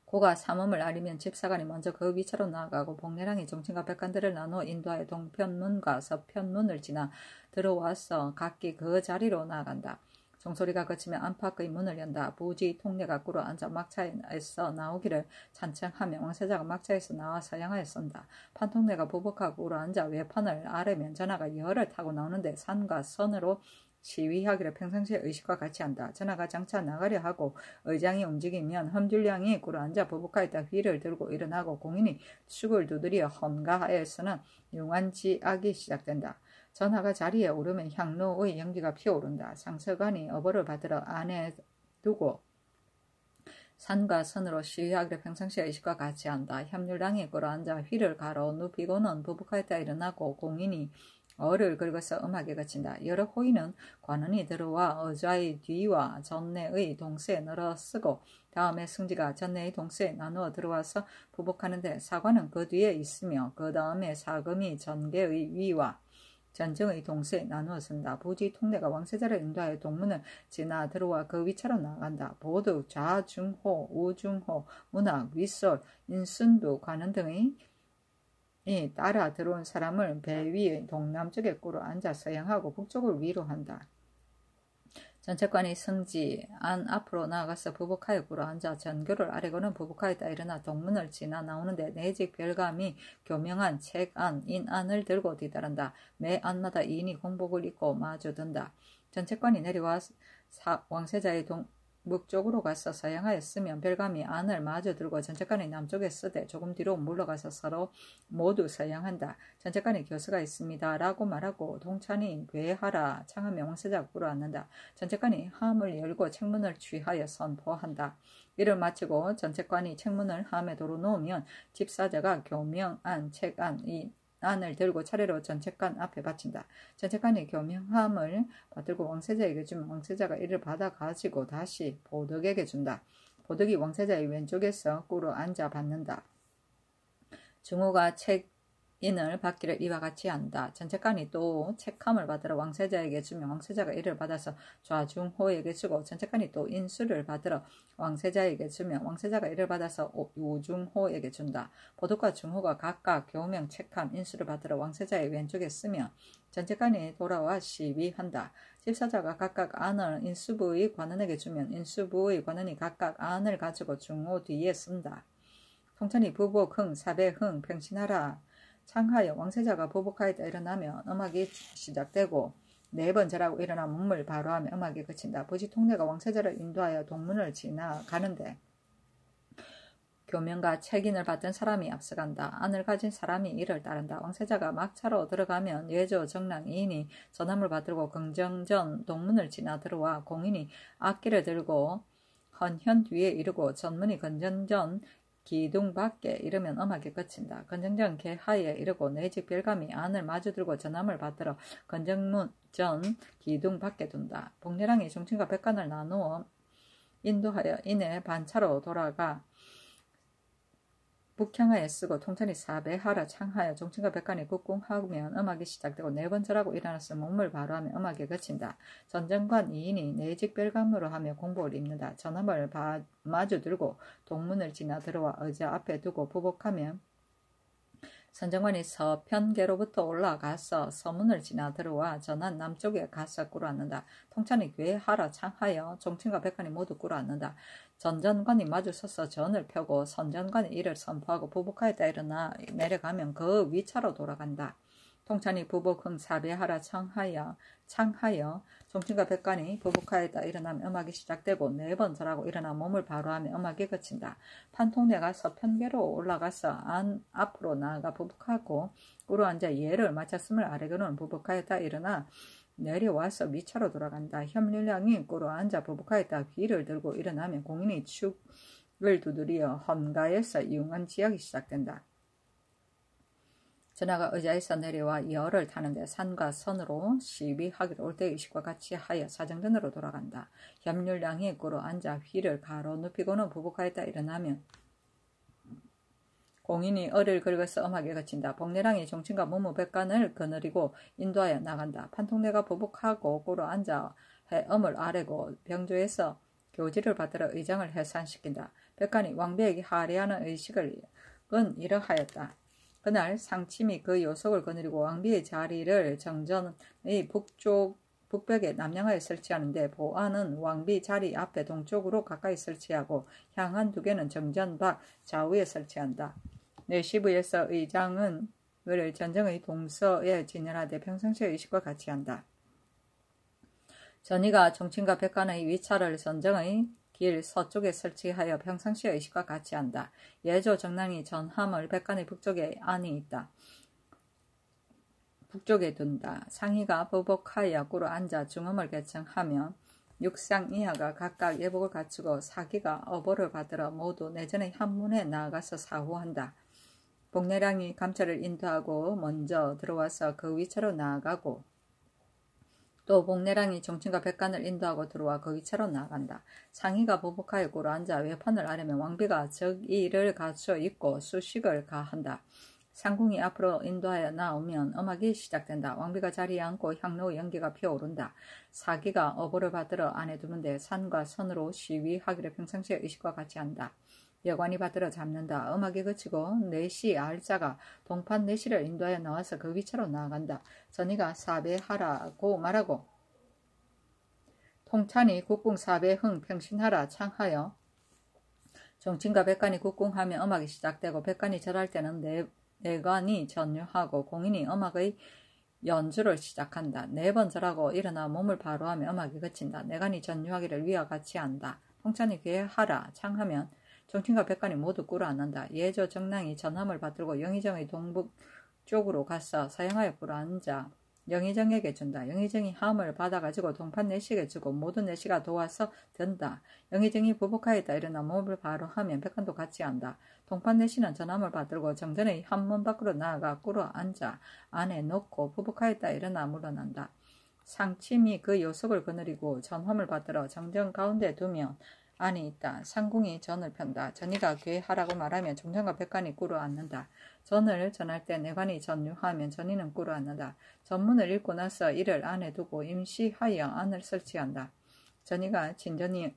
고가 삼음을 아리면 집사관이 먼저 그 위치로 나아가고 복례랑이 정친과 백관들을 나누어 인도하여 동편문과 서편문을 지나 들어와서 각기 그 자리로 나아간다. 종소리가 거치면 안팎의 문을 연다. 부지 통례가 꿇어 앉아 막차에서 나오기를 찬청하며 왕세자가 막차에서 나와 서양하여 선다. 판통례가 부복하고 꿇어 앉아 외판을 아래면 전하가 열을 타고 나오는데 산과 선으로 시위하기를 평상시에 의식과 같이 한다. 전하가 장차 나가려 하고 의장이 움직이면 험줄량이 꿇어 앉아 부복하였다 휘를 들고 일어나고 공인이 축을 두드려 헌가하여서는 융안지악이 시작된다. 전하가 자리에 오르면 향로의 연기가 피어오른다. 상서관이 어벌을 받으러 안에 두고 산과 선으로 시위하기를 평상시에 의식과 같이 한다. 협률당이 꿇어앉아 휘를 가로 눕히고는 부복하였다 일어나고 공인이 어를 긁어서 음악에 그친다. 여러 호인은 관원이 들어와 어좌의 뒤와 전내의 동서에 널어 쓰고 다음에 승지가 전내의 동서에 나누어 들어와서 부복하는데 사관은 그 뒤에 있으며 그 다음에 사금이 전계의 위와 전정의 동서에 나누어 쓴다. 부지 통례가 왕세자를 인도하여 동문을 지나 들어와 그 위차로 나간다. 보드, 좌중호, 우중호, 문학, 윗솔, 인순부, 관원 등의 따라 들어온 사람을 배 위의 동남쪽에 꿇어 앉아 서양하고 북쪽을 위로 한다. 전책관이 승지 안 앞으로 나아가서 부복하여 꿇어 앉아 전교를 아래고는 부복하였다 일어나 동문을 지나 나오는데 내직 별감이 교명한 책안, 인안을 들고 뒤따른다. 매 안마다 이인이 공복을 입고 마주든다. 전책관이 내려와 왕세자의 북쪽으로 가서 서양하였으면 별감이 안을 마주 들고 전책관이 남쪽에 쓰되 조금 뒤로 물러가서 서로 모두 서양한다. 전책관이 교수가 있습니다 라고 말하고 동찬이 괴하라 창하며 왕세자가 꿇어앉는다. 전책관이 함을 열고 책문을 취하여 선포한다. 이를 마치고 전책관이 책문을 함에 도로 놓으면 집사자가 교명안, 책안, 안을 들고 차례로 전책관 앞에 바친다. 전책관이 교명함을 받들고 왕세자에게 주면 왕세자가 이를 받아 가지고 다시 보덕에게 준다. 보덕이 왕세자의 왼쪽에서 꿇어 앉아 받는다. 중호가 책인을 받기를 이와 같이 한다. 전책관이 또 책함을 받으러 왕세자에게 주면 왕세자가 이를 받아서 좌중호에게 주고 전책관이 또 인수를 받으러 왕세자에게 주면 왕세자가 이를 받아서 우중호에게 준다. 보덕과 중호가 각각 교명, 책함, 인수를 받으러 왕세자의 왼쪽에 쓰면 전책관이 돌아와 시위한다. 집사자가 각각 안을 인수부의 관원에게 주면 인수부의 관원이 각각 안을 가지고 중호 뒤에 쓴다. 통천이 부복, 흥, 사배, 흥, 평신하라 창하여 왕세자가 부복하였다 일어나면 음악이 시작되고 네 번 절하고 일어나 문물 바로하며 음악이 그친다. 부지 통례가 왕세자를 인도하여 동문을 지나가는데 교명과 책인을 받은 사람이 앞서간다. 안을 가진 사람이 이를 따른다. 왕세자가 막차로 들어가면 예조, 정랑, 이인이 전함을 받들고 긍정전 동문을 지나 들어와 공인이 악기를 들고 헌현 뒤에 이르고 전문이 건전전 기둥 밖에 이르면 음악이 그친다. 건정전 개하에 이르고 내직 별감이 안을 마주 들고 전함을 받들어 건정문 전 기둥 밖에 둔다. 복례랑이 종친과 백관을 나누어 인도하여 이내 반차로 돌아가 북향하에 쓰고 통천이 사배하라 창하여 종친과 백관이 국궁하면 음악이 시작되고 네 번 절하고 일어나서 몸을 바로하며 음악이 그친다. 전정관 이인이 내직 별감으로 하며 공복을 입는다. 전함을 마주 들고 동문을 지나 들어와 의자 앞에 두고 부복하며 선정관이 서편계로부터 올라가서 서문을 지나 들어와 전한 남쪽에 가서 꿇어앉는다. 통찬이 괴하라 창하여 종친과 백관이 모두 꿇어앉는다. 전전관이 마주 서서 전을 펴고 선전관이 이를 선포하고 부복하였다 일어나 내려가면 그 위차로 돌아간다. 통찬이 부복 흥 사배하라 창하여 종친과 백관이 부복하였다 일어나면 음악이 시작되고 네 번 절하고 일어나 몸을 바로하며 음악이 그친다. 판통례가 서편계로 올라가서 안 앞으로 나아가 부복하고 꿇어앉아 예를 마쳤음을 아래고는 부복하였다 일어나 내려와서 위차로 돌아간다. 협률량이 꿇어앉아 부복하였다 귀를 들고 일어나면 공인이 축을 두드려 헌가에서 이용한 지역이 시작된다. 전하가 의자에서 내려와 여를 타는데 산과 선으로 시비하기를 올 때의 의식과 같이 하여 사정전으로 돌아간다. 협률량이 꿇어 앉아 휘를 가로 눕히고는 부복하였다 일어나면 공인이 어를 긁어서 엄하게 거친다. 복내랑이 종친과 무무백관을 거느리고 인도하여 나간다. 판통내가 부복하고 꿇어 앉아 해엄을 아래고 병조에서 교지를 받들어 의장을 해산시킨다. 백관이 왕비에게 하례하는 의식은 이러하였다. 그날 상침이 그 요속을 거느리고 왕비의 자리를 정전의 북벽에 남양하여 설치하는데 보안은 왕비 자리 앞에 동쪽으로 가까이 설치하고 향한 두 개는 정전 밖 좌우에 설치한다. 내시부에서 의장은 을을 전정의 동서에 진열하되 평상시의 의식과 같이 한다. 전이가 종친과 백관의 위차를 전정의 길 서쪽에 설치하여 평상시의 의식과 같이 한다. 예조 정랑이 전함을 백관의 북쪽에 안이 있다. 북쪽에 둔다. 상의가 부복하여 꿇어 앉아 중엄을 개청하며 육상 이하가 각각 예복을 갖추고 사기가 어보를 받들어 모두 내전의 한문에 나아가서 사후한다. 복내량이 감찰을 인도하고 먼저 들어와서 그 위차로 나아가고 또 복내랑이 종친과 백관을 인도하고 들어와 그 위차로 나아간다. 상의가 보복하여 꿇어 앉아 외판을 아래면 왕비가 적의를 갖춰 입고 수식을 가한다. 상궁이 앞으로 인도하여 나오면 음악이 시작된다. 왕비가 자리에 앉고 향로의 연기가 피어오른다. 사기가 어보를 받들어 안에 두는데 산과 선으로 시위하기를 평상시의 의식과 같이 한다. 여관이 받들어 잡는다. 음악이 그치고 내시 알자가 동판 내시를 인도하여 나와서 그 위차로 나아간다. 전이가 사배하라고 말하고 통찬이 국궁 사배흥 평신하라 창하여 정친과 백관이 국궁하며 음악이 시작되고 백관이 절할 때는 내관이 전유하고 공인이 음악의 연주를 시작한다. 4번 절하고 일어나 몸을 바로하며 음악이 그친다. 내관이 전유하기를 위와 같이 한다. 통찬이 그에 하라 창하면 정친과 백관이 모두 꿇어 앉는다. 예조 정랑이 전함을 받들고 영의정의 동북 쪽으로 가서 사형하여 꿇어 앉아 영의정에게 준다. 영의정이 함을 받아가지고 동판 내시에게 주고 모든 내시가 도와서 든다. 영의정이 부복하였다 일어나 몸을 바로 하면 백관도 같이 한다. 동판 내시는 전함을 받들고 정전의 한문 밖으로 나아가 꿇어 앉아 안에 넣고 부복하였다 일어나 물러난다. 상침이 그 요속을 거느리고 전함을 받들어 정전 가운데 두면 안이 있다. 상궁이 전을 편다. 전이가 괴하라고 말하면 종전과 백관이 꿇어 앉는다. 전을 전할 때 내관이 전유하면 전이는 꿇어 앉는다. 전문을 읽고 나서 이를 안에 두고 임시하여 안을 설치한다. 전이가 진전이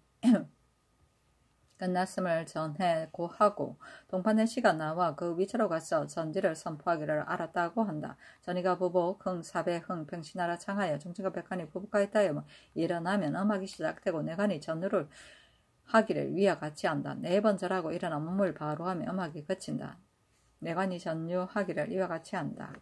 끝났음을 전해 고하고 동판의 시가 나와 그 위치로 가서 전지를 선포하기를 알았다고 한다. 전이가 부복 흥사배 흥 평신하라 창하여 종전과 백관이 부복하였다여 일어나면 음악이 시작되고 내관이 전우를 하기를 위와 같이 한다. 4번 절하고 일어나 몸을 바로 하며 음악이 그친다. 내관이 전유하기를 위와 같이 한다.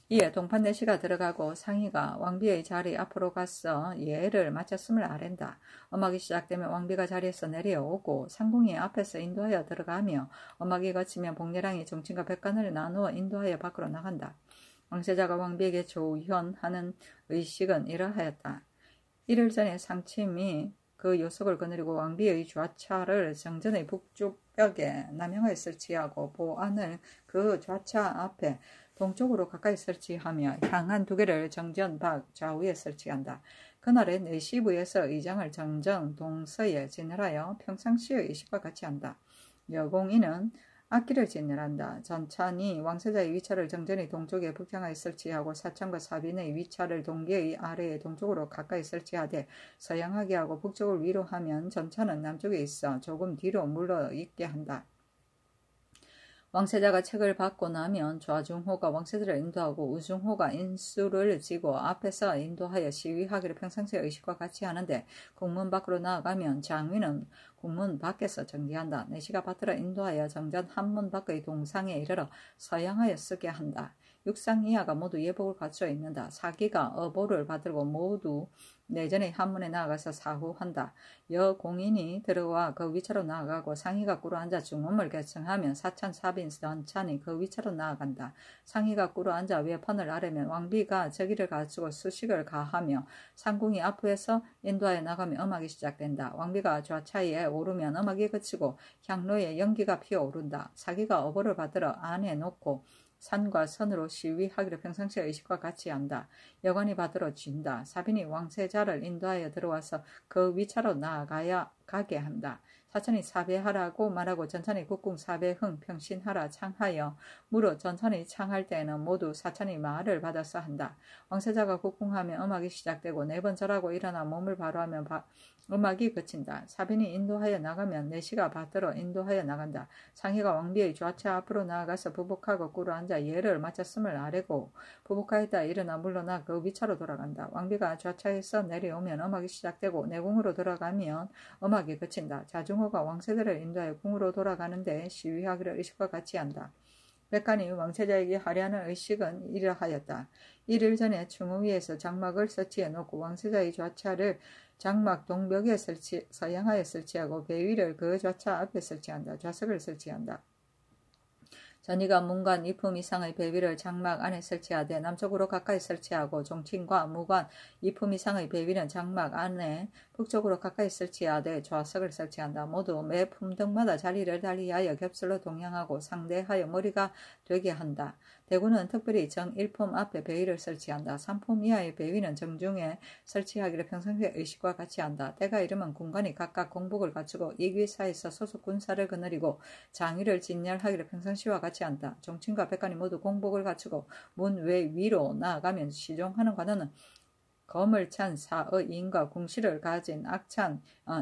이에 동판 내시가 들어가고 상의가 왕비의 자리 앞으로 가서 예를 마쳤음을 아랜다. 음악이 시작되면 왕비가 자리에서 내려오고 상궁이 앞에서 인도하여 들어가며 음악이 거치면 복내랑이 정친과 백관을 나누어 인도하여 밖으로 나간다. 왕세자가 왕비에게 조현하는 의식은 이러하였다. 이를 전에 상침이 그 요속을 거느리고 왕비의 좌차를 정전의 북쪽벽에 남양하에 설치하고 보안을 그 좌차 앞에 동쪽으로 가까이 설치하며 향한 2개를 정전 밖 좌우에 설치한다. 그날의 내시부에서 의장을 정정 동서에 진열하여 평상시의 의식과 같이 한다. 여공인은 악기를 진열한다. 전찬이 왕세자의 위차를 정전의 동쪽에 북향하에 설치하고 사창과 사빈의 위차를 동계의 아래에 동쪽으로 가까이 설치하되 서양하게 하고 북쪽을 위로 하면 전차는 남쪽에 있어 조금 뒤로 물러 있게 한다. 왕세자가 책을 받고 나면 좌중호가 왕세자를 인도하고 우중호가 인수를 지고 앞에서 인도하여 시위하기를 평상시의 의식과 같이 하는데 국문 밖으로 나아가면 장위는 국문 밖에서 정리한다. 내시가 받들어 인도하여 정전 한문 밖의 동상에 이르러 서양하여 쓰게 한다. 육상 이하가 모두 예복을 갖추어 있는다. 사기가 어보를 받들고 모두 내전의 한문에 나아가서 사후한다. 여공인이 들어와 그 위차로 나아가고 상의가 꿇어 앉아 중음을 개청하면 사찬 사빈 전찬이 그 위차로 나아간다. 상의가 꿇어 앉아 외판을 아래면 왕비가 저기를 갖추고 수식을 가하며 상궁이 앞에서 인도하여 나가며 음악이 시작된다. 왕비가 좌차에 오르면 음악이 그치고 향로에 연기가 피어오른다. 사기가 어보를 받들어 안에 놓고 산과 선으로 시위하기를 평상시의 의식과 같이 한다. 여관이 받으러 진다. 사빈이 왕세자를 인도하여 들어와서 그 위차로 가게 한다. 사천이 사배하라고 말하고 전천이 국궁 사배흥 평신하라 창하여 무릇 전천이 창할 때에는 모두 사천이 말을 받아서 한다. 왕세자가 국궁하면 음악이 시작되고 네 번 절하고 일어나 몸을 바로 하면 음악이 그친다. 사빈이 인도하여 나가면 내시가 받들어 인도하여 나간다. 상희가 왕비의 좌차 앞으로 나아가서 부복하고 꿇어 앉아 예를 마쳤음을 아뢰고 부복하였다 일어나 물러나 그 위차로 돌아간다. 왕비가 좌차에서 내려오면 음악이 시작되고 내궁으로 돌아가면 음악이 그친다. 자중호가 왕세자를 인도하여 궁으로 돌아가는데 시위하기를 의식과 같이 한다. 백간이 왕세자에게 하려는 의식은 이러하였다. 이를 전에 충우 위에서 장막을 설치해 놓고 왕세자의 좌차를 장막 동벽에 서양하에 설치하고 배 위를 그 좌차 앞에 설치한다. 좌석을 설치한다. 전이가 문관 이품 이상의 배 위를 장막 안에 설치하되 남쪽으로 가까이 설치하고 종친과 무관 이품 이상의 배 위는 장막 안에 북쪽으로 가까이 설치하되 좌석을 설치한다. 모두 매 품등마다 자리를 달리하여 겹슬로 동양하고 상대하여 머리가 되게 한다. 대구는 특별히 정일품 앞에 배 위를 설치한다. 3품 이하의 배 위는 정중에 설치하기를 평상시의 의식과 같이 한다. 때가 이르면 군관이 각각 공복을 갖추고 이기사에서 소속 군사를 거느리고 장위를 진열하기를 평상시와 같이 한다. 종친과 백관이 모두 공복을 갖추고 문 외 위로 나아가면 시종하는 관원은 검을 찬 사의인과 궁시를 가진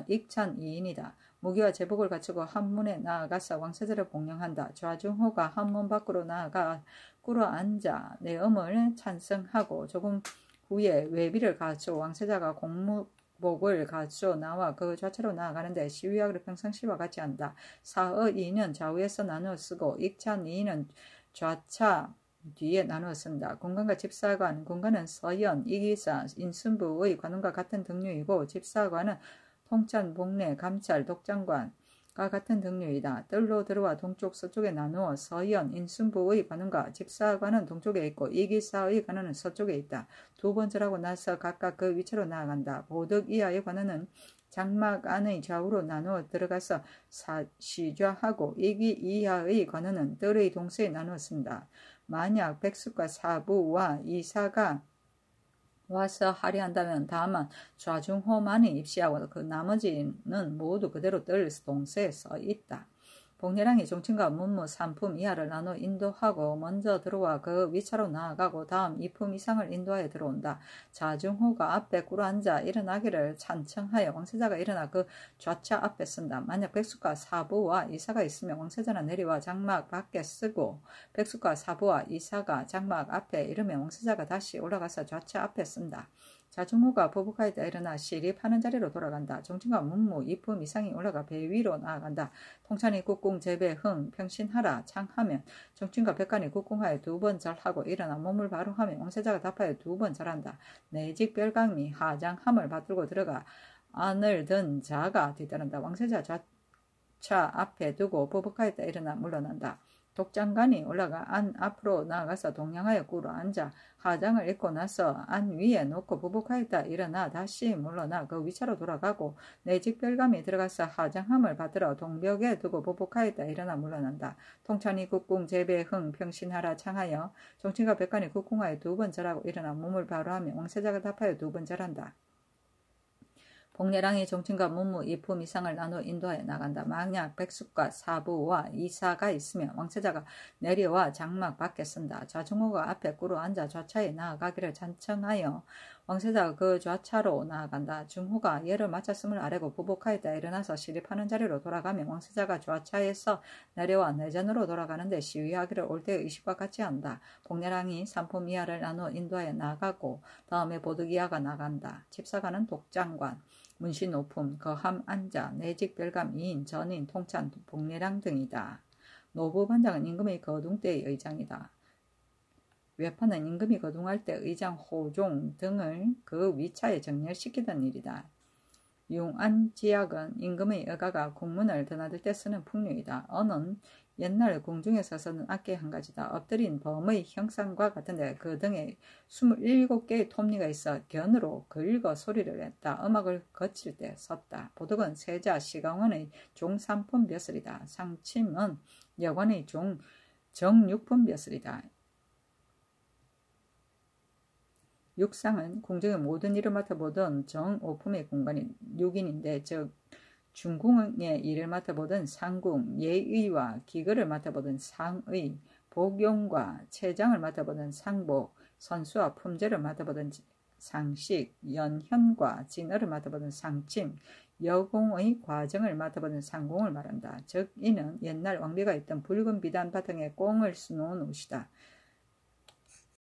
익찬 이인이다. 무기와 제복을 갖추고 한문에 나아가서 왕세자를 복령한다. 좌중호가 한문 밖으로 나아가 꿇어 앉아 내음을 찬성하고 조금 후에 외비를 갖추고 왕세자가 공무복을 갖추어 나와 그 좌차로 나아가는데 시위하기를 평상시와 같이 한다. 사의인은 좌우에서 나누어 쓰고 익찬이인은 좌차 뒤에 나누어 쓴다. 군관과 집사관, 군관은 서연, 이기사, 인순부의 관원과 같은 등류이고 집사관은 통찬, 복례, 감찰, 독장관과 같은 등류이다. 뜰로 들어와 동쪽, 서쪽에 나누어 서연, 인순부의 관원과 집사관은 동쪽에 있고 이기사의 관원은 서쪽에 있다. 두 번 절하고 나서 각각 그 위치로 나아간다. 보득 이하의 관원은 장막 안의 좌우로 나누어 들어가서 시좌하고 이기 이하의 관원은 뜰의 동서에 나누어 쓴다. 만약 백숙과 사부와 이사가 와서 하려 한다면 다만 좌중호만이 입시하고 그 나머지는 모두 그대로 뜰 동서에 서 있다. 복례랑이 종친과 문무 3품 이하를 나눠 인도하고 먼저 들어와 그 위차로 나아가고 다음 2품 이상을 인도하여 들어온다. 자중호가 앞에 꿇어앉아 일어나기를 찬청하여 왕세자가 일어나 그 좌차 앞에 쓴다. 만약 백숙과 사부와 이사가 있으면 왕세자는 내려와 장막 밖에 쓰고 백숙과 사부와 이사가 장막 앞에 이르면 왕세자가 다시 올라가서 좌차 앞에 쓴다. 자중호가 부복하였다 일어나 시립하는 자리로 돌아간다. 종친과 문무 2품 이상이 올라가 배 위로 나아간다. 통찬이 국궁 제배 흥 평신하라 창하면 종친과 백관이 국궁하여 두 번 절하고 일어나 몸을 바로 하면 왕세자가 답하여 두 번 절한다. 내직 별강미 하장함을 받들고 들어가 안을 든 자가 뒤따른다. 왕세자 좌차 앞에 두고 부복하였다 일어나 물러난다. 독장관이 올라가 안 앞으로 나아가서 동양하여 꿇어 앉아 하장을 입고 나서 안 위에 놓고 부복하였다 일어나 다시 물러나 그 위차로 돌아가고 내직별감이 들어가서 하장함을 받들어 동벽에 두고 부복하였다 일어나 물러난다. 통찬이 국궁 제배 흥 평신하라 창하여 종친과 백관이 국궁하여 두 번 절하고 일어나 몸을 바로 하며 왕세자가 답하여 두 번 절한다. 복례랑이 종친과 문무 2품 이상을 나누어 인도하여 나간다. 만약 백숙과 사부와 이사가 있으면 왕세자가 내려와 장막 밖에 쓴다. 좌중호가 앞에 꿇어 앉아 좌차에 나아가기를 찬청하여 왕세자가 그 좌차로 나아간다. 중호가 예를 마쳤음을 아뢰고 부복하였다 일어나서 시립하는 자리로 돌아가면 왕세자가 좌차에서 내려와 내전으로 돌아가는데 시위하기를 올 때의 의식과 같이 한다. 복례랑이 3품 이하를 나누어 인도하여 나가고 다음에 보득이하가 나간다. 집사관은 독장관, 문신 오품, 거함 안자, 내직 별감 2인, 전인, 통찬, 복례랑 등이다. 노부반장은 임금의 거둥 때의 의장이다. 외파는 임금이 거둥할 때 의장 호종 등을 그 위차에 정렬시키던 일이다. 융안지약은 임금의 의가가 국문을 드나들 때 쓰는 풍류이다. 언은 옛날 궁중에 서서는 악기 한 가지다. 엎드린 범의 형상과 같은데 그 등에 27개의 톱니가 있어 견으로 긁어 소리를 냈다. 음악을 거칠 때 섰다. 보덕은 세자 시강원의 종 3품 벼슬이다. 상침은 여관의 종 정육품이었으리다. 육상은 궁정의 모든 일을 맡아보던 정오품의 공간인 육인인데, 즉 중궁의 일을 맡아보던 상궁, 예의와 기거를 맡아보던 상의, 복용과 채장을 맡아보던 상복, 선수와 품제를 맡아보던 상식, 연현과 진어를 맡아보던 상침, 여공의 과정을 맡아보던 상공을 말한다. 즉 이는 옛날 왕비가 있던 붉은 비단 바탕에 꽁을 수놓은 옷이다.